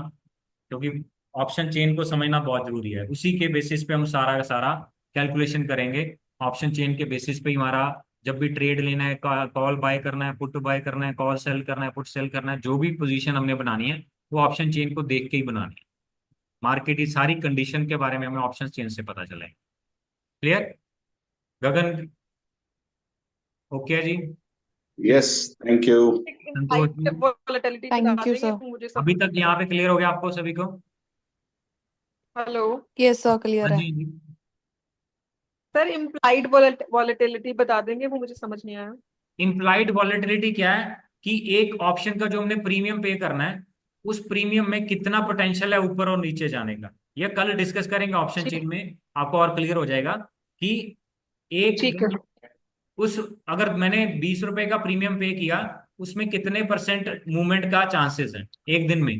क्योंकि ऑप्शन चेन को समझना बहुत जरूरी है। उसी के बेसिस पे हम सारा का सारा कैलकुलेशन करेंगे। ऑप्शन चेन के बेसिस पे ही हमारा जब भी ट्रेड लेना है, कॉल बाय करना है, पुट बाय करना है, कॉल सेल करना है, पुट सेल करना है, जो भी पोजीशन हमने बनानी है वो ऑप्शन चेन को देख के ही बनानी है। मार्केट की सारी कंडीशन के बारे में हमें ऑप्शन चेन से पता चले। Clear? Gagan okay ji? Yes, thank you. Santosh ji, volatility बता Thank you, देंगे sir. तो मुझे अभी तक समझ। यहाँ पे क्लियर हो गया आपको सभी को? हेलो Yes, sir, clear हाँ है. जी जी। सर, इम्प्लाइड वॉलेटिलिटी बता देंगे, वो मुझे समझ नहीं आया। इम्प्लाइड वॉलेटिलिटी क्या है कि एक ऑप्शन का जो हमने प्रीमियम पे करना है, उस प्रीमियम में कितना पोटेंशियल है ऊपर और नीचे जाने का, ये कल डिस्कस करेंगे ऑप्शन ठीक चेन में, आपको और क्लियर हो जाएगा कि एक ठीक है। उस, अगर मैंने 20 रुपए का प्रीमियम पे किया उसमें कितने परसेंट मूवमेंट का चांसेस है एक दिन में।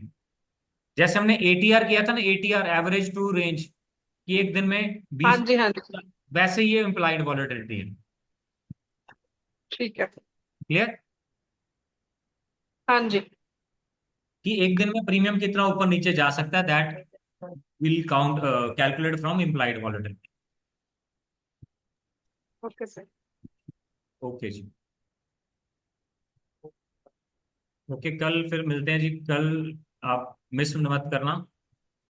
जैसे हमने एटीआर किया था ना, एटीआर एवरेज टू रेंज, कि एक दिन में हाँ 20, जी हाँ जी। वैसे ये इम्प्लाइड वॉलेटिलिटी है। ठीक है। क्लियर? हाँ जी। कि एक दिन में प्रीमियम कितना ऊपर नीचे जा सकता है, that will count calculate from implied volatility. Okay sir. Okay ji. Okay, कल फिर मिलते हैं जी। कल आप मिस मत करना।